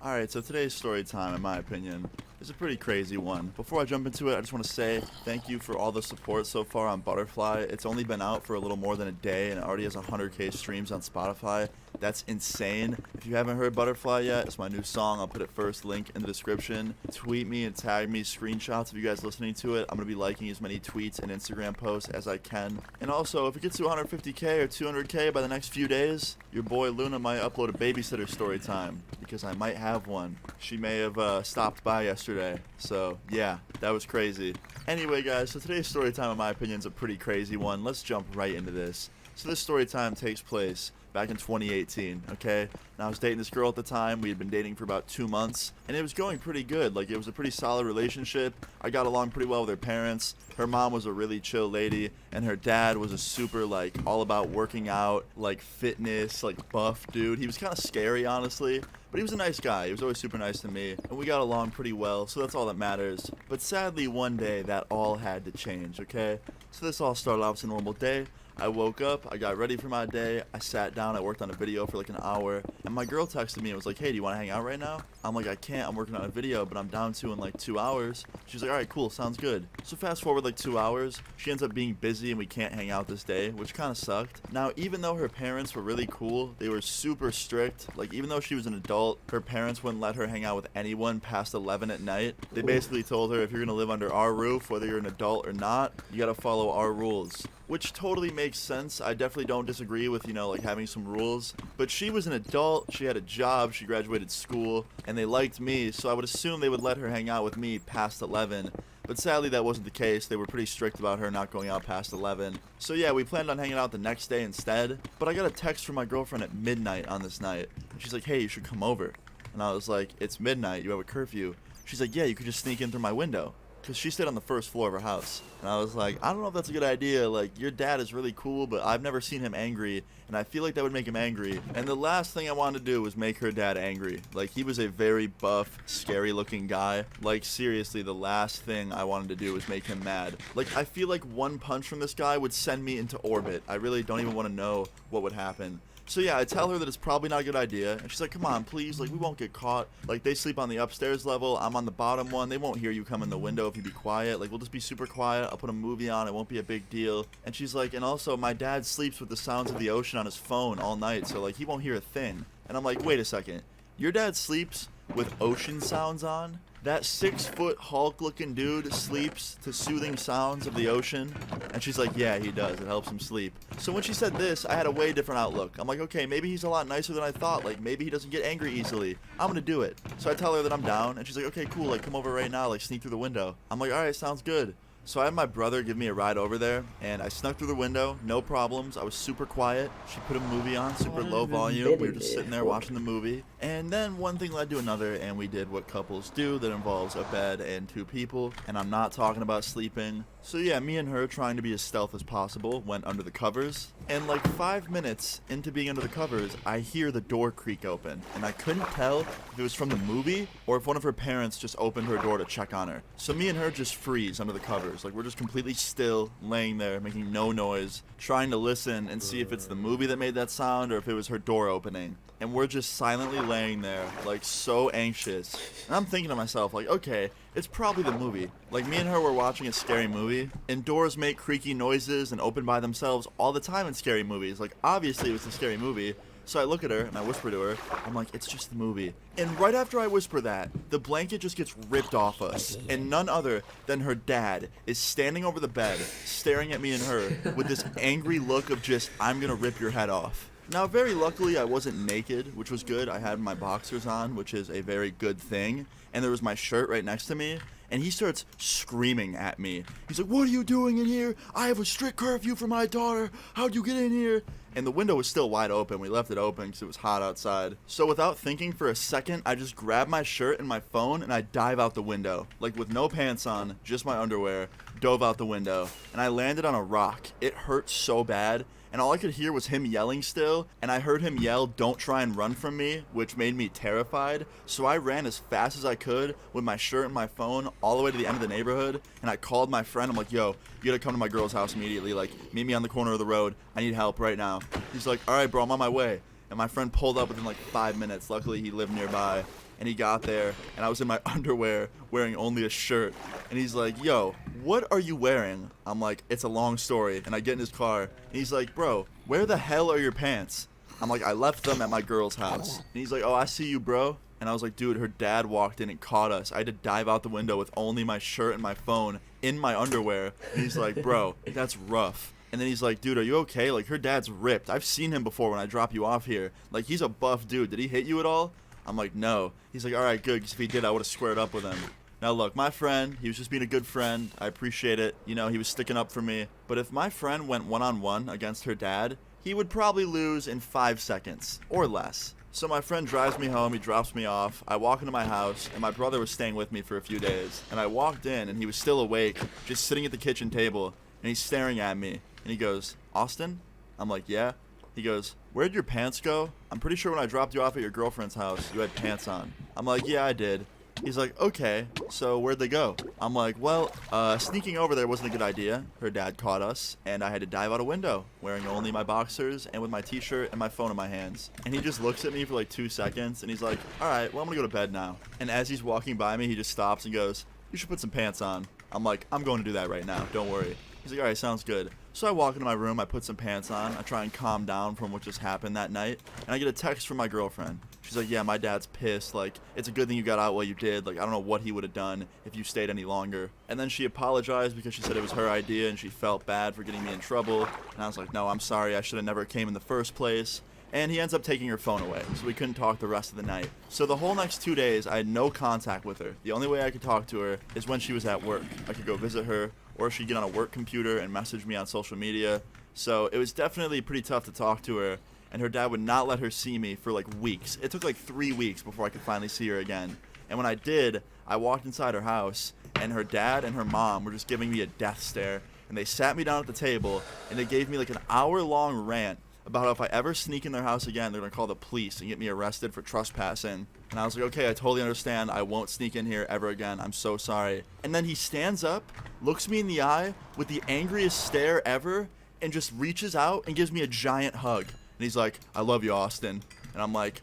Alright, so today's story time, in my opinion, is a pretty crazy one. Before I jump into it, I just want to say thank you for all the support so far on Butterfly. It's only been out for a little more than a day, and it already has 100K streams on Spotify. That's insane. If you haven't heard Butterfly yet, it's my new song. I'll put it first, link in the description. Tweet me and tag me screenshots of you guys listening to it. I'm going to be liking as many tweets and Instagram posts as I can. And also, if it gets to 150K or 200K by the next few days, your boy Luna might upload a babysitter story time, because I might have one. She may have stopped by yesterday. So, yeah, that was crazy. Anyway, guys, so today's story time, in my opinion, is a pretty crazy one. Let's jump right into this. So this story time takes place back in 2018, okay? Now, I was dating this girl at the time. We had been dating for about 2 months, and it was going pretty good. Like, it was a pretty solid relationship. I got along pretty well with her parents. Her mom was a really chill lady, and her dad was a super, like, all about working out, like, fitness, like, buff dude. He was kind of scary, honestly, but he was a nice guy. He was always super nice to me, and we got along pretty well, so that's all that matters. But sadly, one day, that all had to change, okay? So this all started off as a normal day. I woke up, I got ready for my day, I sat down, I worked on a video for like an hour, and my girl texted me and was like, hey, do you want to hang out right now? I'm like, I can't, I'm working on a video, but I'm down to in like 2 hours. She's like, alright, cool, sounds good. So fast forward like 2 hours, she ends up being busy and we can't hang out this day, which kind of sucked. Now, even though her parents were really cool, they were super strict. Like, even though she was an adult, her parents wouldn't let her hang out with anyone past 11 at night. They basically told her, if you're gonna live under our roof, whether you're an adult or not, you gotta follow our rules. Which totally makes sense. I definitely don't disagree with, you know, like having some rules. But she was an adult, she had a job, she graduated school, and they liked me, so I would assume they would let her hang out with me past 11. But sadly, that wasn't the case. They were pretty strict about her not going out past 11. So yeah, we planned on hanging out the next day instead. But I got a text from my girlfriend at midnight on this night. And she's like, hey, you should come over. And I was like, it's midnight, you have a curfew. She's like, yeah, you could just sneak in through my window. because she stayed on the first floor of her house. And I was like, I don't know if that's a good idea. Like, your dad is really cool, but I've never seen him angry, and I feel like that would make him angry. And the last thing I wanted to do was make her dad angry. Like, he was a very buff, scary-looking guy. Like, seriously, the last thing I wanted to do was make him mad. Like, I feel like one punch from this guy would send me into orbit. I really don't even want to know what would happen. So yeah, I tell her that it's probably not a good idea, and she's like, come on, please, like, we won't get caught. Like, they sleep on the upstairs level, I'm on the bottom one, they won't hear you come in the window if you be quiet. Like, we'll just be super quiet, I'll put a movie on, it won't be a big deal. And she's like, and also, my dad sleeps with the sounds of the ocean on his phone all night, so, like, he won't hear a thing. And I'm like, wait a second, your dad sleeps with ocean sounds on? That 6-foot Hulk-looking dude sleeps to soothing sounds of the ocean? And she's like, yeah, he does. It helps him sleep. So when she said this, I had a way different outlook. I'm like, okay, maybe he's a lot nicer than I thought. Like, maybe he doesn't get angry easily. I'm gonna do it. So I tell her that I'm down, and she's like, okay, cool. Like, come over right now. Like, sneak through the window. I'm like, all right, sounds good. So I had my brother give me a ride over there, and I snuck through the window, no problems. I was super quiet. She put a movie on, super low volume. We were just sitting there watching the movie. And then one thing led to another, and we did what couples do that involves a bed and 2 people. And I'm not talking about sleeping. So yeah, me and her, trying to be as stealth as possible, went under the covers. And like 5 minutes into being under the covers, I hear the door creak open. And I couldn't tell if it was from the movie or if one of her parents just opened her door to check on her. So me and her just freeze under the covers. Like, we're just completely still, laying there, making no noise, trying to listen and see if it's the movie that made that sound or if it was her door opening. And we're just silently laying there, like, so anxious. And I'm thinking to myself, like, okay, it's probably the movie. Like, me and her were watching a scary movie, and doors make creaky noises and open by themselves all the time in scary movies. Like, obviously it was a scary movie. So I look at her, and I whisper to her, I'm like, it's just the movie. And right after I whisper that, the blanket just gets ripped off us. And none other than her dad is standing over the bed, staring at me and her, with this angry look of just, I'm gonna rip your head off. Now, very luckily, I wasn't naked, which was good. I had my boxers on, which is a very good thing. And there was my shirt right next to me. And he starts screaming at me. He's like, what are you doing in here? I have a strict curfew for my daughter. How'd you get in here? And the window was still wide open. We left it open because it was hot outside. So without thinking for a second, I just grab my shirt and my phone and I dive out the window. Like, with no pants on, just my underwear, dove out the window. And I landed on a rock. It hurt so bad. And all I could hear was him yelling still, and I heard him yell, don't try and run from me, which made me terrified. So I ran as fast as I could with my shirt and my phone all the way to the end of the neighborhood, and I called my friend. I'm like, yo, you gotta come to my girl's house immediately. Like, meet me on the corner of the road. I need help right now. He's like, all right, bro, I'm on my way. And my friend pulled up within like 5 minutes. Luckily, he lived nearby. And he got there, and I was in my underwear, wearing only a shirt. And he's like, yo, what are you wearing? I'm like, it's a long story. And I get in his car, and he's like, bro, where the hell are your pants? I'm like, I left them at my girl's house. And he's like, oh, I see you, bro. And I was like, dude, her dad walked in and caught us. I had to dive out the window with only my shirt and my phone in my underwear. And he's like, bro, that's rough. And then he's like, dude, are you okay? Like, her dad's ripped. I've seen him before when I drop you off here. Like, he's a buff dude. Did he hit you at all? I'm like, no. He's like, all right, good, because if he did, I would have squared up with him. Now, look, my friend, he was just being a good friend. I appreciate it. You know, he was sticking up for me. But if my friend went one-on-one against her dad, he would probably lose in 5 seconds or less. So my friend drives me home, he drops me off. I walk into my house, and my brother was staying with me for a few days. And I walked in, and he was still awake, just sitting at the kitchen table, and he's staring at me. And he goes, Austin? I'm like, yeah. He goes, where'd your pants go? I'm pretty sure when I dropped you off at your girlfriend's house, you had pants on. I'm like, yeah, I did. He's like, okay, so where'd they go? I'm like, well, sneaking over there wasn't a good idea. Her dad caught us, and I had to dive out a window, wearing only my boxers and with my t-shirt and my phone in my hands. And he just looks at me for like 2 seconds, and he's like, all right, well, I'm gonna go to bed now. And as he's walking by me, he just stops and goes, you should put some pants on. I'm like, I'm going to do that right now, don't worry. He's like, all right, sounds good. So I walk into my room, I put some pants on, I try and calm down from what just happened that night, and I get a text from my girlfriend. She's like, yeah, my dad's pissed, like, it's a good thing you got out while you did, like, I don't know what he would have done if you stayed any longer. And then she apologized because she said it was her idea and she felt bad for getting me in trouble, and I was like, no, I'm sorry, I should have never came in the first place. And he ends up taking her phone away, so we couldn't talk the rest of the night. So the whole next 2 days, I had no contact with her. The only way I could talk to her is when she was at work. I could go visit her, or she'd get on a work computer and message me on social media. So it was definitely pretty tough to talk to her, and her dad would not let her see me for like weeks. It took like 3 weeks before I could finally see her again. And when I did, I walked inside her house, and her dad and her mom were just giving me a death stare. And they sat me down at the table, and they gave me like an hour-long rant about how if I ever sneak in their house again, they're going to call the police and get me arrested for trespassing. And I was like, okay, I totally understand. I won't sneak in here ever again. I'm so sorry. And then he stands up, looks me in the eye with the angriest stare ever, and just reaches out and gives me a giant hug. And he's like, I love you, Austin. And I'm like,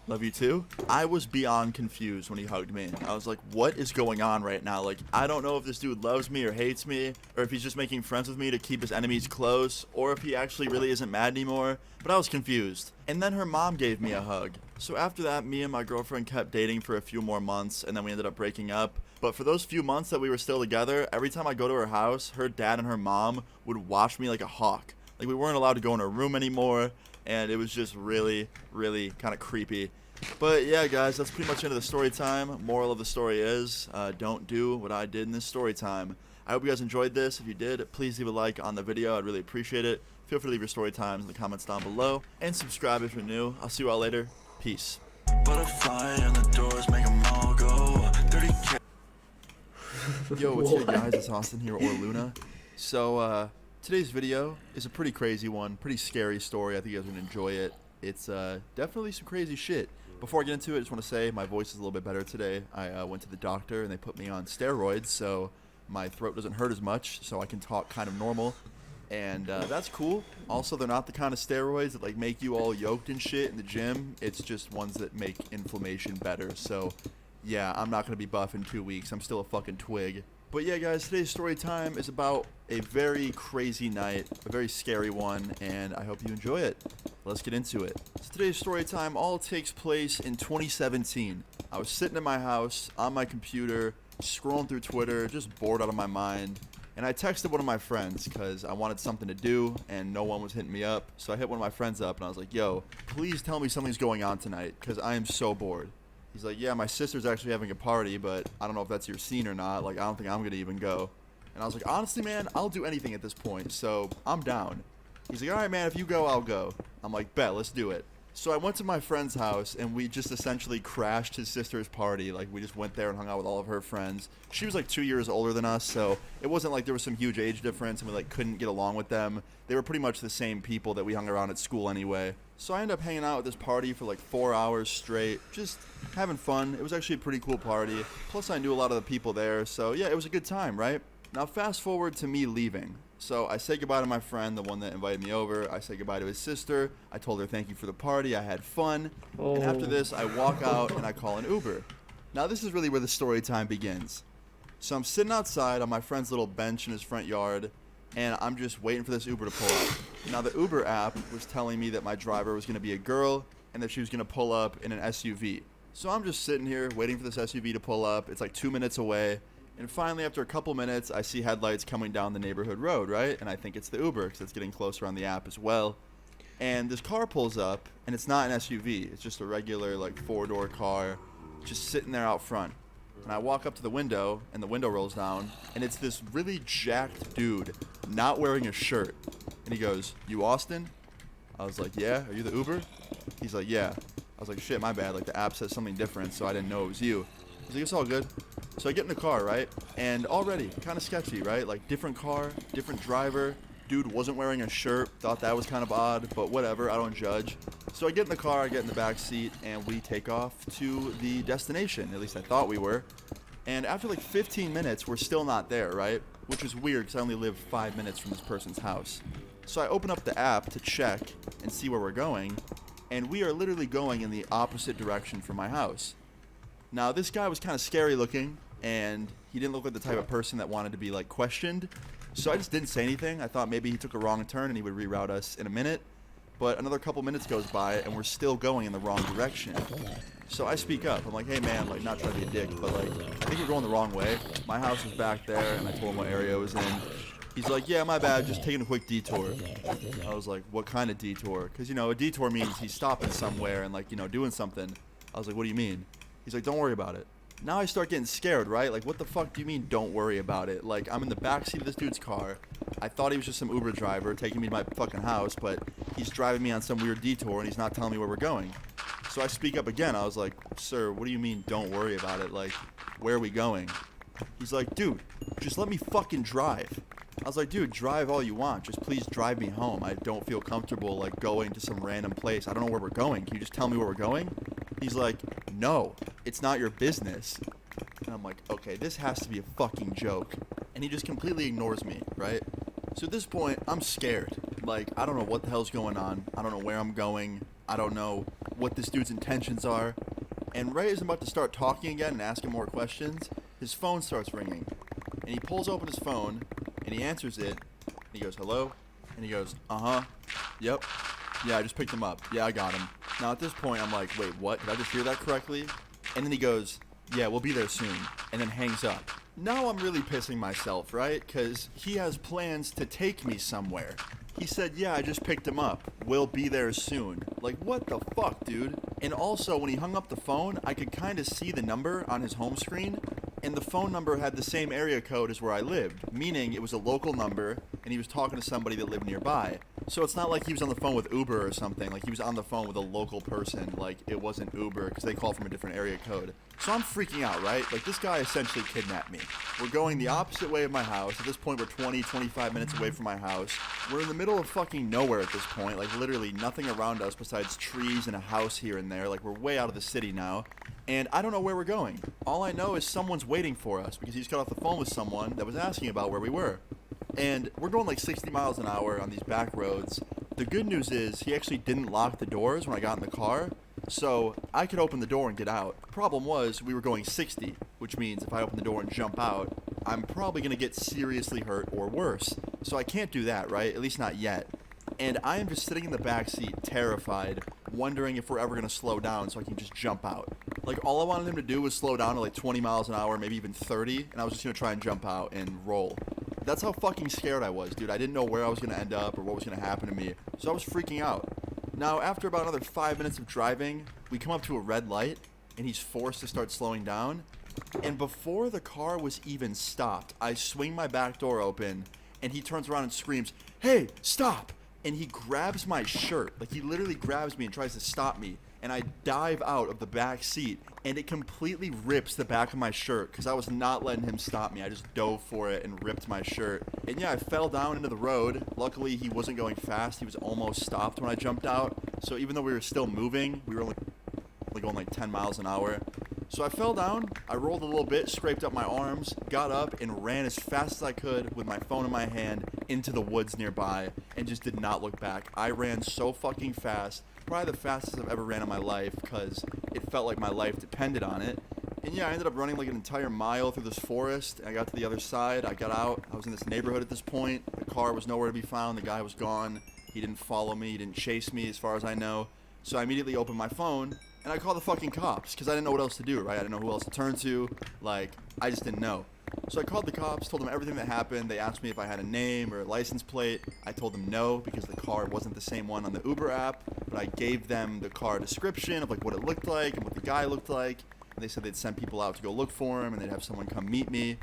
love you too? I was beyond confused when he hugged me. I was like, what is going on right now? Like, I don't know if this dude loves me or hates me, or if he's just making friends with me to keep his enemies close, or if he actually really isn't mad anymore. But I was confused. And then her mom gave me a hug. So after that, me and my girlfriend kept dating for a few more months, and then we ended up breaking up. But for those few months that we were still together, every time I go to her house, her dad and her mom would watch me like a hawk. Like, we weren't allowed to go in her room anymore, and it was just really, really kind of creepy. But yeah, guys, that's pretty much the end of the story time. Moral of the story is, don't do what I did in this story time. I hope you guys enjoyed this. If you did, please leave a like on the video. I'd really appreciate it. Feel free to leave your story times in the comments down below, and subscribe if you're new. I'll see you all later. Peace. Butterfly and the doors make 'em all go 30K. Yo, what's good, guys? It's Austin here, or Luna. So, today's video is a pretty crazy one, pretty scary story. I think you guys are going to enjoy it. It's definitely some crazy shit. Before I get into it, I just want to say my voice is a little bit better today. I went to the doctor, and they put me on steroids, so my throat doesn't hurt as much, so I can talk kind of normal. And that's cool. Also, they're not the kind of steroids that like make you all yoked and shit in the gym. It's just ones that make inflammation better. So, yeah, I'm not going to be buff in 2 weeks. I'm still a fucking twig. But yeah, guys, today's story time is about a very crazy night, a very scary one, and I hope you enjoy it. Let's get into it. So today's story time all takes place in 2017. I was sitting in my house on my computer, scrolling through Twitter, just bored out of my mind. And I texted one of my friends because I wanted something to do and no one was hitting me up. So I hit one of my friends up and I was like, yo, please tell me something's going on tonight because I am so bored. He's like, yeah, my sister's actually having a party, but I don't know if that's your scene or not. Like, I don't think I'm going to even go. And I was like, honestly, man, I'll do anything at this point. So I'm down. He's like, all right, man, if you go, I'll go. I'm like, bet, let's do it. So I went to my friend's house, and we just essentially crashed his sister's party. Like, we just went there and hung out with all of her friends. She was, like, 2 years older than us, so it wasn't like there was some huge age difference, and we, like, couldn't get along with them. They were pretty much the same people that we hung around at school anyway. So I ended up hanging out at this party for, like, 4 hours straight, just having fun. It was actually a pretty cool party. Plus, I knew a lot of the people there, so, yeah, it was a good time, right? Now, fast forward to me leaving. So I say goodbye to my friend, the one that invited me over. I say goodbye to his sister. I told her thank you for the party. I had fun. And after this, I walk out and I call an Uber. Now this is really where the story time begins. So I'm sitting outside on my friend's little bench in his front yard, and I'm just waiting for this Uber to pull up. Now the Uber app was telling me that my driver was going to be a girl and that she was going to pull up in an SUV. So I'm just sitting here waiting for this SUV to pull up. It's like 2 minutes away. And finally, after a couple minutes, I see headlights coming down the neighborhood road, right? And I think it's the Uber because it's getting closer on the app as well. And this car pulls up, and it's not an SUV. It's just a regular, like, four-door car just sitting there out front. And I walk up to the window, and the window rolls down, and it's this really jacked dude not wearing a shirt. And he goes, "You Austin?" I was like, "Yeah, are you the Uber?" He's like, "Yeah." I was like, "Shit, my bad. Like, the app says something different, so I didn't know it was you." He's like, "It's all good." So I get in the car, right? And already, kind of sketchy, right? Like, different car, different driver. Dude wasn't wearing a shirt. Thought that was kind of odd, but whatever. I don't judge. So I get in the car, I get in the back seat, and we take off to the destination. At least I thought we were. And after like 15 minutes, we're still not there, right? Which is weird because I only live 5 minutes from this person's house. So I open up the app to check and see where we're going. And we are literally going in the opposite direction from my house. Now, this guy was kind of scary looking, and he didn't look like the type of person that wanted to be, like, questioned. So I just didn't say anything. I thought maybe he took a wrong turn and he would reroute us in a minute. But another couple minutes goes by, and we're still going in the wrong direction. So I speak up. I'm like, "Hey, man, like, not trying to be a dick, but, like, I think we're going the wrong way. My house was back there," and I told him what area it was in. He's like, "Yeah, my bad, just taking a quick detour." I was like, "What kind of detour?" Because, you know, a detour means he's stopping somewhere and, like, you know, doing something. I was like, "What do you mean?" He's like, "Don't worry about it." Now I start getting scared, right? Like, what the fuck do you mean, don't worry about it? Like, I'm in the backseat of this dude's car. I thought he was just some Uber driver taking me to my fucking house, but he's driving me on some weird detour, and he's not telling me where we're going. So I speak up again. I was like, "Sir, what do you mean, don't worry about it? Like, where are we going?" He's like, dude, just let me fucking drive. I was like, dude, drive all you want. Just please drive me home. I don't feel comfortable, like, going to some random place. I don't know where we're going. Can you just tell me where we're going? He's like, no, it's not your business. And I'm like, okay, this has to be a fucking joke. And he just completely ignores me, right? So at this point, I'm scared. Like, I don't know what the hell's going on. I don't know where I'm going. I don't know what this dude's intentions are. And right as I'm about to start talking again and asking more questions, his phone starts ringing. And he pulls open his phone, and he answers it. And he goes, hello? And he goes, uh-huh. Yep. Yeah, I just picked him up. Yeah, I got him. Now at this point, I'm like, wait, what? Did I just hear that correctly? And then he goes, yeah, we'll be there soon. And then hangs up. Now I'm really pissing myself, right? Because he has plans to take me somewhere. He said, yeah, I just picked him up. We'll be there soon. Like, what the fuck, dude? And also, when he hung up the phone, I could kind of see the number on his home screen. And the phone number had the same area code as where I lived, meaning it was a local number, and he was talking to somebody that lived nearby. So it's not like he was on the phone with Uber or something. Like, he was on the phone with a local person. Like, it wasn't Uber, because they call from a different area code. So I'm freaking out, right? Like, this guy essentially kidnapped me. We're going the opposite way of my house. At this point, we're 20, 25 minutes away from my house. We're in the middle of fucking nowhere at this point. Like, literally nothing around us besides trees and a house here and there. Like, we're way out of the city now. And I don't know where we're going. All I know is someone's waiting for us because he's got off the phone with someone that was asking about where we were. And we're going like 60 miles an hour on these back roads. The good news is he actually didn't lock the doors when I got in the car, so I could open the door and get out. Problem was, we were going 60, which means if I open the door and jump out, I'm probably going to get seriously hurt or worse. So I can't do that, right? At least not yet. And I am just sitting in the back seat, terrified, wondering if we're ever going to slow down so I can just jump out. Like, all I wanted him to do was slow down to like 20 miles an hour, maybe even 30, and I was just going to try and jump out and roll. That's how fucking scared I was, dude. I didn't know where I was going to end up or what was going to happen to me, so I was freaking out. Now, after about another 5 minutes of driving, we come up to a red light, and he's forced to start slowing down. And before the car was even stopped, I swing my back door open, and he turns around and screams, "Hey, stop!" And he grabs my shirt. Like, he literally grabs me and tries to stop me. And I dive out of the back seat, and it completely rips the back of my shirt because I was not letting him stop me. I just dove for it and ripped my shirt. And yeah, I fell down into the road. Luckily, he wasn't going fast. He was almost stopped when I jumped out. So even though we were still moving, we were only going like 10 miles an hour. So I fell down, I rolled a little bit, scraped up my arms, got up, and ran as fast as I could with my phone in my hand into the woods nearby, and just did not look back. I ran so fucking fast, probably the fastest I've ever ran in my life, because it felt like my life depended on it. And yeah, I ended up running like an entire mile through this forest. I got to the other side, I got out, I was in this neighborhood at this point. The car was nowhere to be found, the guy was gone. He didn't follow me, he didn't chase me as far as I know. So I immediately opened my phone, and I called the fucking cops, because I didn't know what else to do, right? I didn't know who else to turn to. Like, I just didn't know. So I called the cops, told them everything that happened. They asked me if I had a name or a license plate. I told them no, because the car wasn't the same one on the Uber app. But I gave them the car description of, like, what it looked like and what the guy looked like. And they said they'd send people out to go look for him, and they'd have someone come meet me.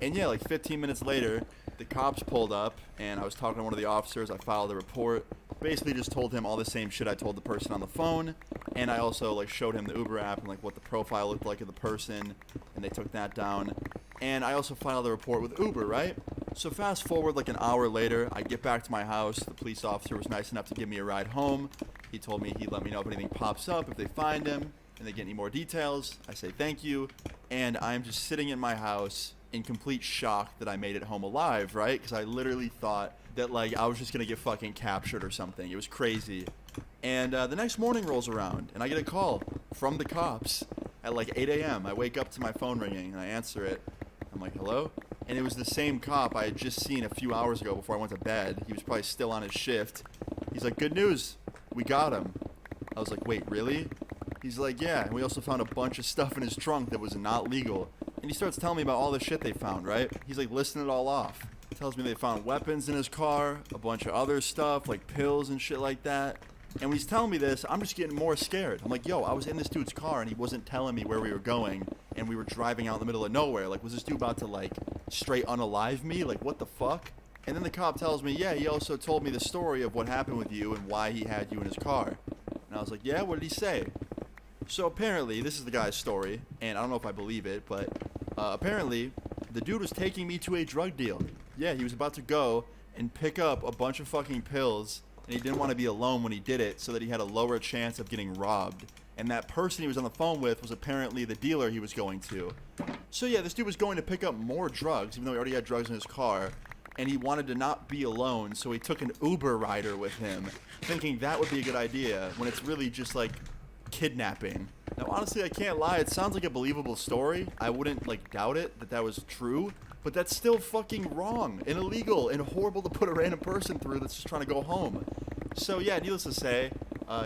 And yeah, like 15 minutes later, the cops pulled up, and I was talking to one of the officers. I filed a report. Basically just told him all the same shit I told the person on the phone. And I also like showed him the Uber app and like what the profile looked like of the person, and they took that down. And I also filed a report with Uber, right? So fast forward like an hour later, I get back to my house. The police officer was nice enough to give me a ride home. He told me he'd let me know if anything pops up, if they find him, and they get any more details. I say thank you, and I'm just sitting in my house in complete shock that I made it home alive, right? Because I literally thought that like I was just gonna get fucking captured or something. It was crazy. And the next morning rolls around, and I get a call from the cops at like 8 a.m. I wake up to my phone ringing, and I answer it. I'm like, hello? And it was the same cop I had just seen a few hours ago before I went to bed. He was probably still on his shift. He's like, good news, we got him. I was like, wait, really? He's like, yeah, and we also found a bunch of stuff in his trunk that was not legal. And he starts telling me about all the shit they found, right? He's like listing it all off. He tells me they found weapons in his car, a bunch of other stuff, like pills and shit like that. And when he's telling me this, I'm just getting more scared. I'm like, yo, I was in this dude's car and he wasn't telling me where we were going, and we were driving out in the middle of nowhere. Like, was this dude about to, like, straight unalive me? Like, what the fuck? And then the cop tells me, yeah, he also told me the story of what happened with you and why he had you in his car. And I was like, yeah, what did he say? So apparently, this is the guy's story, and I don't know if I believe it, but apparently The dude was taking me to a drug deal. Yeah, he was about to go and pick up a bunch of fucking pills, and he didn't want to be alone when he did it so that he had a lower chance of getting robbed. And that person he was on the phone with was apparently the dealer he was going to. So yeah, this dude was going to pick up more drugs, even though he already had drugs in his car, and he wanted to not be alone, so he took an Uber rider with him, thinking that would be a good idea, when it's really just like kidnapping. Now honestly, I can't lie, it sounds like a believable story. I wouldn't like doubt it that that was true, but that's still fucking wrong and illegal and horrible to put a random person through that's just trying to go home. So yeah, needless to say,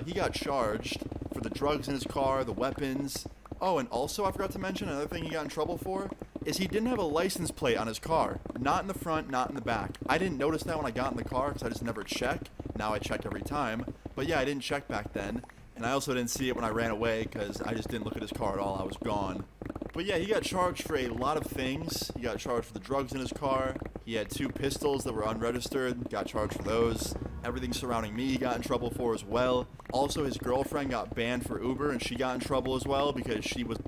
he got charged for the drugs in his car, the weapons. Oh, and also I forgot to mention another thing he got in trouble for is he didn't have a license plate on his car. Not in the front, not in the back. I didn't notice that when I got in the car because I just never check. Now I check every time. But yeah, I didn't check back then. And I also didn't see it when I ran away because I just didn't look at his car at all. I was gone. But yeah, he got charged for a lot of things. He got charged for the drugs in his car. He had 2 pistols that were unregistered. Got charged for those. Everything surrounding me he got in trouble for as well. Also, his girlfriend got banned for Uber and she got in trouble as well because she was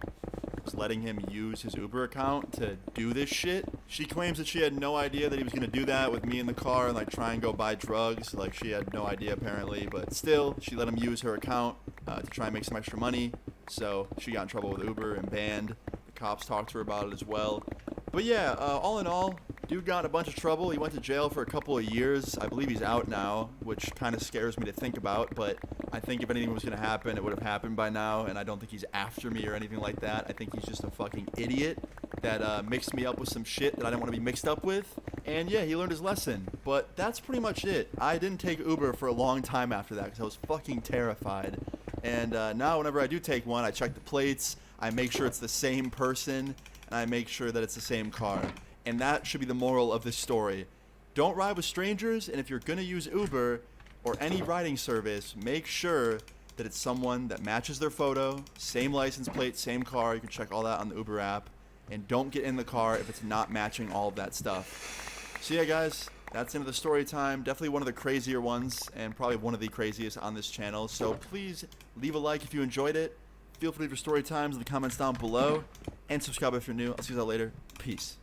letting him use his Uber account to do this shit. She claims that she had no idea that he was going to do that with me in the car and like try and go buy drugs. Like she had no idea apparently, but still she let him use her account to try and make some extra money. So she got in trouble with Uber and banned. The cops talked to her about it as well. But yeah, all in all, dude got in a bunch of trouble. He went to jail for a couple of years. I believe he's out now, which kind of scares me to think about, but I think if anything was going to happen, it would have happened by now, and I don't think he's after me or anything like that. I think he's just a fucking idiot that mixed me up with some shit that I didn't want to be mixed up with. And yeah, he learned his lesson, but that's pretty much it. I didn't take Uber for a long time after that because I was fucking terrified. And now whenever I do take one, I check the plates, I make sure it's the same person, and I make sure that it's the same car. And that should be the moral of this story. Don't ride with strangers, and if you're going to use Uber or any riding service, make sure that it's someone that matches their photo, same license plate, same car. You can check all that on the Uber app. And don't get in the car if it's not matching all of that stuff. So yeah, guys, that's the end of the story time. Definitely one of the crazier ones, and probably one of the craziest on this channel. So please leave a like if you enjoyed it. Feel free to leave your story times in the comments down below. And subscribe if you're new. I'll see you guys later. Peace.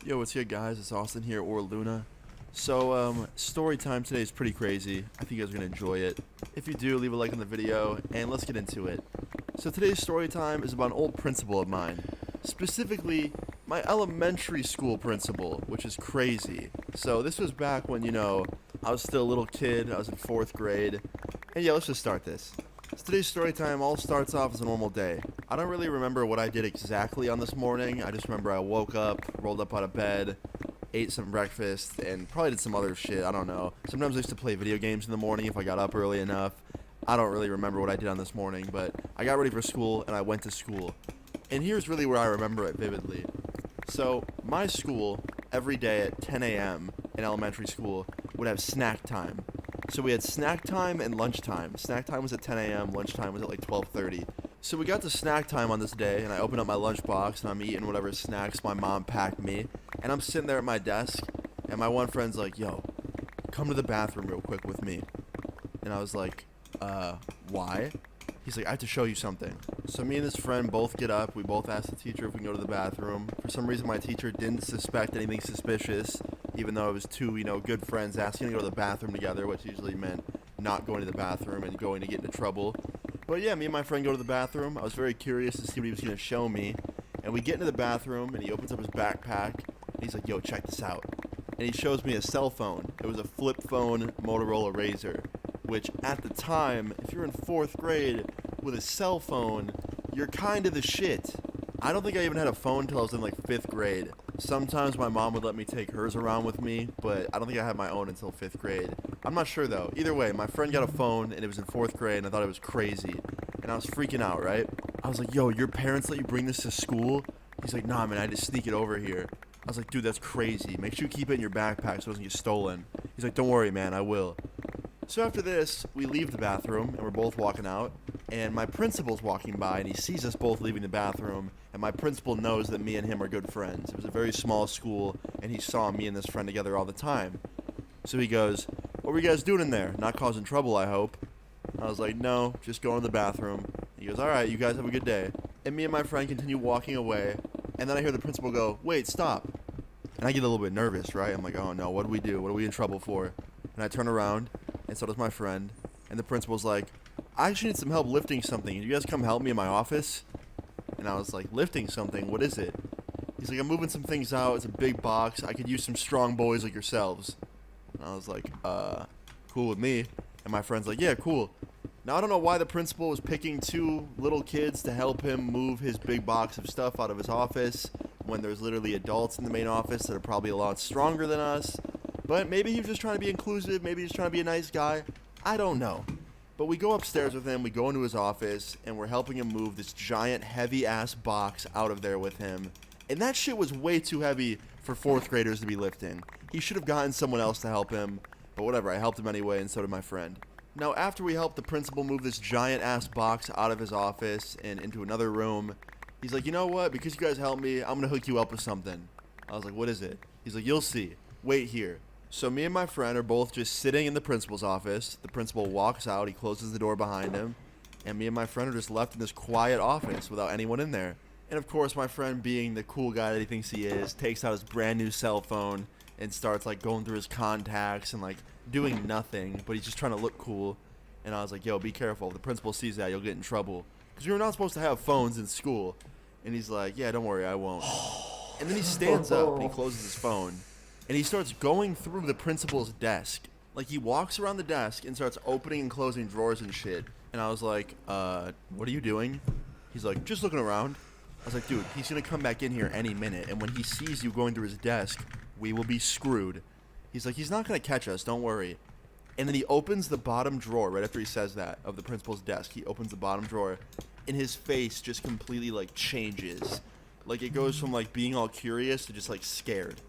Yo, what's good, guys? It's Austin here, or Luna. So, story time today is pretty crazy. I think you guys are going to enjoy it. If you do, leave a like on the video, and let's get into it. So today's story time is about an old principal of mine. Specifically, my elementary school principal, which is crazy. So this was back when, you know, I was still a little kid. I was in 4th grade. And yeah, let's just start this. So today's story time all starts off as a normal day. I don't really remember what I did exactly on this morning. I just remember I woke up, rolled up out of bed, ate some breakfast, and probably did some other shit. I don't know. Sometimes I used to play video games in the morning if I got up early enough. I don't really remember what I did on this morning, but I got ready for school and I went to school. And here's really where I remember it vividly. So my school, every day at 10 a.m. in elementary school, would have snack time. So we had snack time and lunchtime. Snack time was at 10 a.m., lunchtime was at like 12:30. So we got to snack time on this day, and I opened up my lunchbox, and I'm eating whatever snacks my mom packed me. And I'm sitting there at my desk, and my one friend's like, yo, come to the bathroom real quick with me. And I was like, why? He's like, I have to show you something. So me and this friend both get up. We both ask the teacher if we can go to the bathroom. For some reason, my teacher didn't suspect anything suspicious, even though it was 2, you know, good friends asking to go to the bathroom together, which usually meant not going to the bathroom and going to get into trouble. But yeah, me and my friend go to the bathroom. I was very curious to see what he was going to show me. And we get into the bathroom, and he opens up his backpack, and he's like, yo, check this out. And he shows me a cell phone. It was a flip phone Motorola Razr, which at the time, if you're in 4th grade with a cell phone, you're kind of the shit. I don't think I even had a phone until I was in like 5th grade. Sometimes my mom would let me take hers around with me, but I don't think I had my own until 5th grade. I'm not sure though. Either way, my friend got a phone and it was in 4th grade and I thought it was crazy. And I was freaking out, right? I was like, yo, your parents let you bring this to school? He's like, nah, man, I just sneak it over here. I was like, dude, that's crazy. Make sure you keep it in your backpack so it doesn't get stolen. He's like, don't worry, man, I will. So after this, we leave the bathroom, and we're both walking out, and my principal's walking by, and he sees us both leaving the bathroom, and my principal knows that me and him are good friends. It was a very small school, and he saw me and this friend together all the time. So he goes, what were you guys doing in there? Not causing trouble, I hope. I was like, no, just going to the bathroom. He goes, all right, you guys have a good day. And me and my friend continue walking away, And then I hear the principal go, "Wait, stop." And I get a little bit nervous, right? I'm like, oh no, what do we do? What are we in trouble for? And I turn around, and so does my friend. And the principal's like, "I actually need some help lifting something. Can you guys come help me in my office?" And I was like, "Lifting something? What is it?" He's like, "I'm moving some things out. It's a big box. I could use some strong boys like yourselves." And I was like, cool with me. And my friend's like, "Yeah, cool." Now, I don't know why the principal was picking two little kids to help him move his big box of stuff out of his office when there's literally adults in the main office that are probably a lot stronger than us. But maybe he was just trying to be inclusive. Maybe he's trying to be a nice guy. I don't know. But we go upstairs with him. We go into his office, and we're helping him move this giant, heavy-ass box out of there with him. And that shit was way too heavy for 4th graders to be lifting. He should have gotten someone else to help him. But whatever, I helped him anyway, and so did my friend. Now, after we helped the principal move this giant-ass box out of his office and into another room, he's like, "You know what? Because you guys helped me, I'm going to hook you up with something." I was like, "What is it?" He's like, "You'll see. Wait here." So me and my friend are both just sitting in the principal's office. The principal walks out. He closes the door behind him. And me and my friend are just left in this quiet office without anyone in there. And, of course, my friend, being the cool guy that he thinks he is, takes out his brand new cell phone and starts, like, going through his contacts and, like, doing nothing, but he's just trying to look cool. And I was like, "Yo, be careful. If the principal sees that, you'll get in trouble. Because we were not supposed to have phones in school." And he's like, "Yeah, don't worry, I won't." And then he stands up and he closes his phone. And he starts going through the principal's desk. Like, he walks around the desk and starts opening and closing drawers and shit. And I was like, what are you doing? He's like, "Just looking around." I was like, "Dude, he's going to come back in here any minute. And when he sees you going through his desk, we will be screwed." He's like, "He's not going to catch us, don't worry." And then he opens the bottom drawer right after he says that of the principal's desk. He opens the bottom drawer, and his face just completely, like, changes. Like, it goes from, like, being all curious to just, like, scared.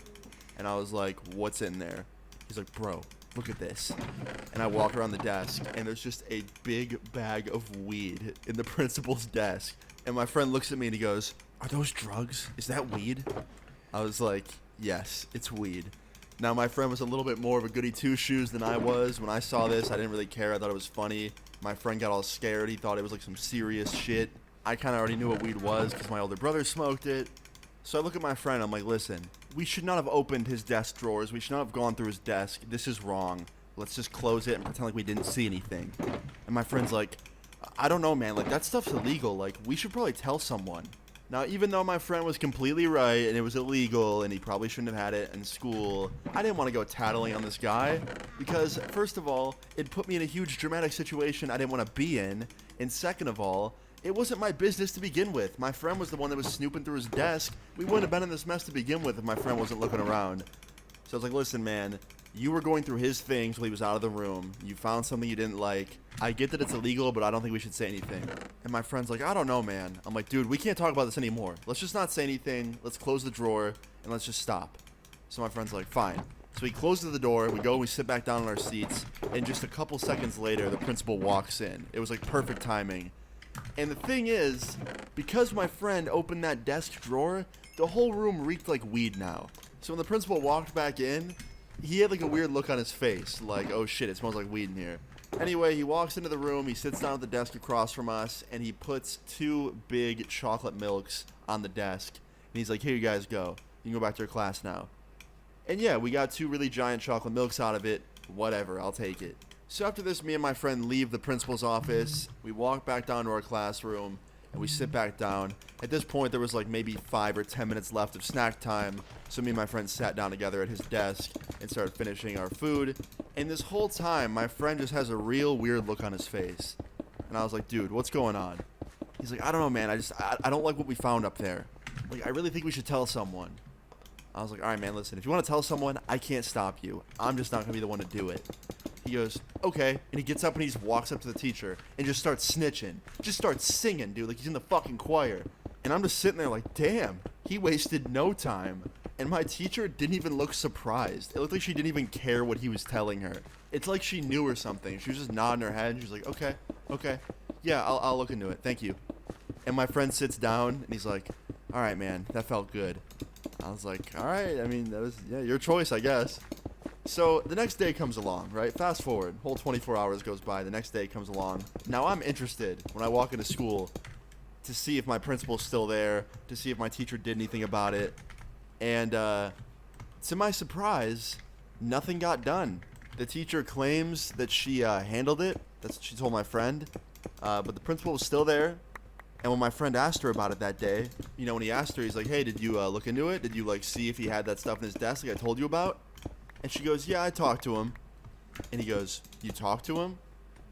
And I was like, "What's in there?" He's like, "Bro, look at this." And I walk around the desk, and there's just a big bag of weed in the principal's desk. And my friend looks at me and he goes, "Are those drugs? Is that weed?" I was like, "Yes, it's weed." Now, my friend was a little bit more of a goody two-shoes than I was. When I saw this, I didn't really care. I thought it was funny. My friend got all scared. He thought it was like some serious shit. I kind of already knew what weed was because my older brother smoked it. So I look at my friend. I'm like, "Listen, we should not have opened his desk drawers. We should not have gone through his desk. This is wrong. Let's just close it and pretend like we didn't see anything." And my friend's like, "I don't know, man. Like, that stuff's illegal. Like, we should probably tell someone." Now, even though my friend was completely right and it was illegal and he probably shouldn't have had it in school, I didn't want to go tattling on this guy because, first of all, it put me in a huge dramatic situation I didn't want to be in, and second of all, it wasn't my business to begin with. My friend was the one that was snooping through his desk. We wouldn't have been in this mess to begin with if my friend wasn't looking around. So I was like, "Listen, man, you were going through his things while he was out of the room. You found something you didn't like. I get that it's illegal, but I don't think we should say anything." And my friend's like, "I don't know, man." I'm like, "Dude, we can't talk about this anymore. Let's just not say anything. Let's close the drawer, and let's just stop." So my friend's like, "Fine." So he closes the door. We sit back down in our seats, and just a couple seconds later, the principal walks in. It was like perfect timing. And the thing is, because my friend opened that desk drawer, the whole room reeked like weed now. So when the principal walked back in, he had like a weird look on his face, like, "Oh shit, it smells like weed in here." Anyway, he walks into the room, he sits down at the desk across from us, and he puts 2 big chocolate milks on the desk. And he's like, "Here you guys go. You can go back to your class now." And yeah, we got 2 really giant chocolate milks out of it. Whatever, I'll take it. So after this, me and my friend leave the principal's office. We walk back down to our classroom, and we sit back down. At this point, there was like maybe 5 or 10 minutes left of snack time, so me and my friend sat down together at his desk and started finishing our food. And this whole time, my friend just has a real weird look on his face. And I was like, "Dude, what's going on?" He's like, "I don't know, man. I don't like what we found up there. Like, I really think we should tell someone." I was like, "All right, man, listen. If you want to tell someone, I can't stop you. I'm just not going to be the one to do it." He goes, "Okay." And he gets up and he just walks up to the teacher and just starts snitching. Just starts singing, dude, like he's in the fucking choir. And I'm just sitting there like, damn, he wasted no time. And my teacher didn't even look surprised. It looked like she didn't even care what he was telling her. It's like she knew or something. She was just nodding her head and she was like, okay. Yeah, I'll look into it. Thank you." And my friend sits down and he's like, "All right, man, that felt good." I was like, "All right, I mean, that was, yeah, your choice, I guess." So the next day comes along, right? Fast forward, whole 24 hours goes by. The next day comes along. Now I'm interested when I walk into school. to see if my principal's still there, to see if my teacher did anything about it. And to my surprise, nothing got done. The teacher claims that she handled it. That's what she told my friend. But the principal was still there. And when my friend asked her about it that day, you know, when he asked her, he's like, hey, did you look into it? Did you, like, see if he had that stuff in his desk like I told you about? And she goes, yeah, I talked to him. And he goes, you talked to him?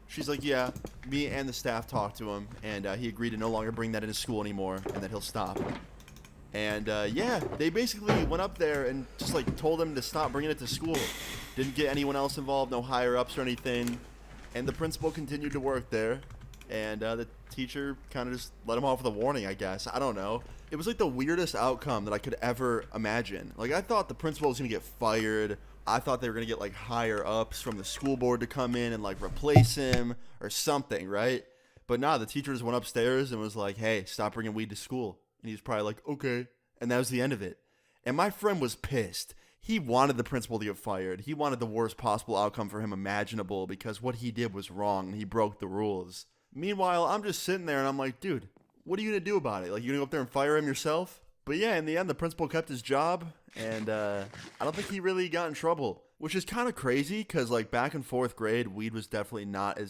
She's like, yeah, me and the staff talked to him. And he agreed to no longer bring that into school anymore and that he'll stop. And, yeah, they basically went up there and just, like, told him to stop bringing it to school. Didn't get anyone else involved, no higher-ups or anything. And the principal continued to work there. And the teacher kind of just let him off with a warning, I guess. I don't know. It was like the weirdest outcome that I could ever imagine. Like, I thought the principal was going to get fired. I thought they were going to get, like, higher ups from the school board to come in and, like, replace him or something, right? But nah, the teacher just went upstairs and was like, hey, stop bringing weed to school. And he was probably like, okay. And that was the end of it. And my friend was pissed. He wanted the principal to get fired. He wanted the worst possible outcome for him imaginable because what he did was wrong and he broke the rules. Meanwhile, I'm just sitting there and I'm like, dude, what are you going to do about it? Like, you going to go up there and fire him yourself? But yeah, in the end, the principal kept his job, and I don't think he really got in trouble, which is kind of crazy because, like, back in 4th grade, weed was definitely not as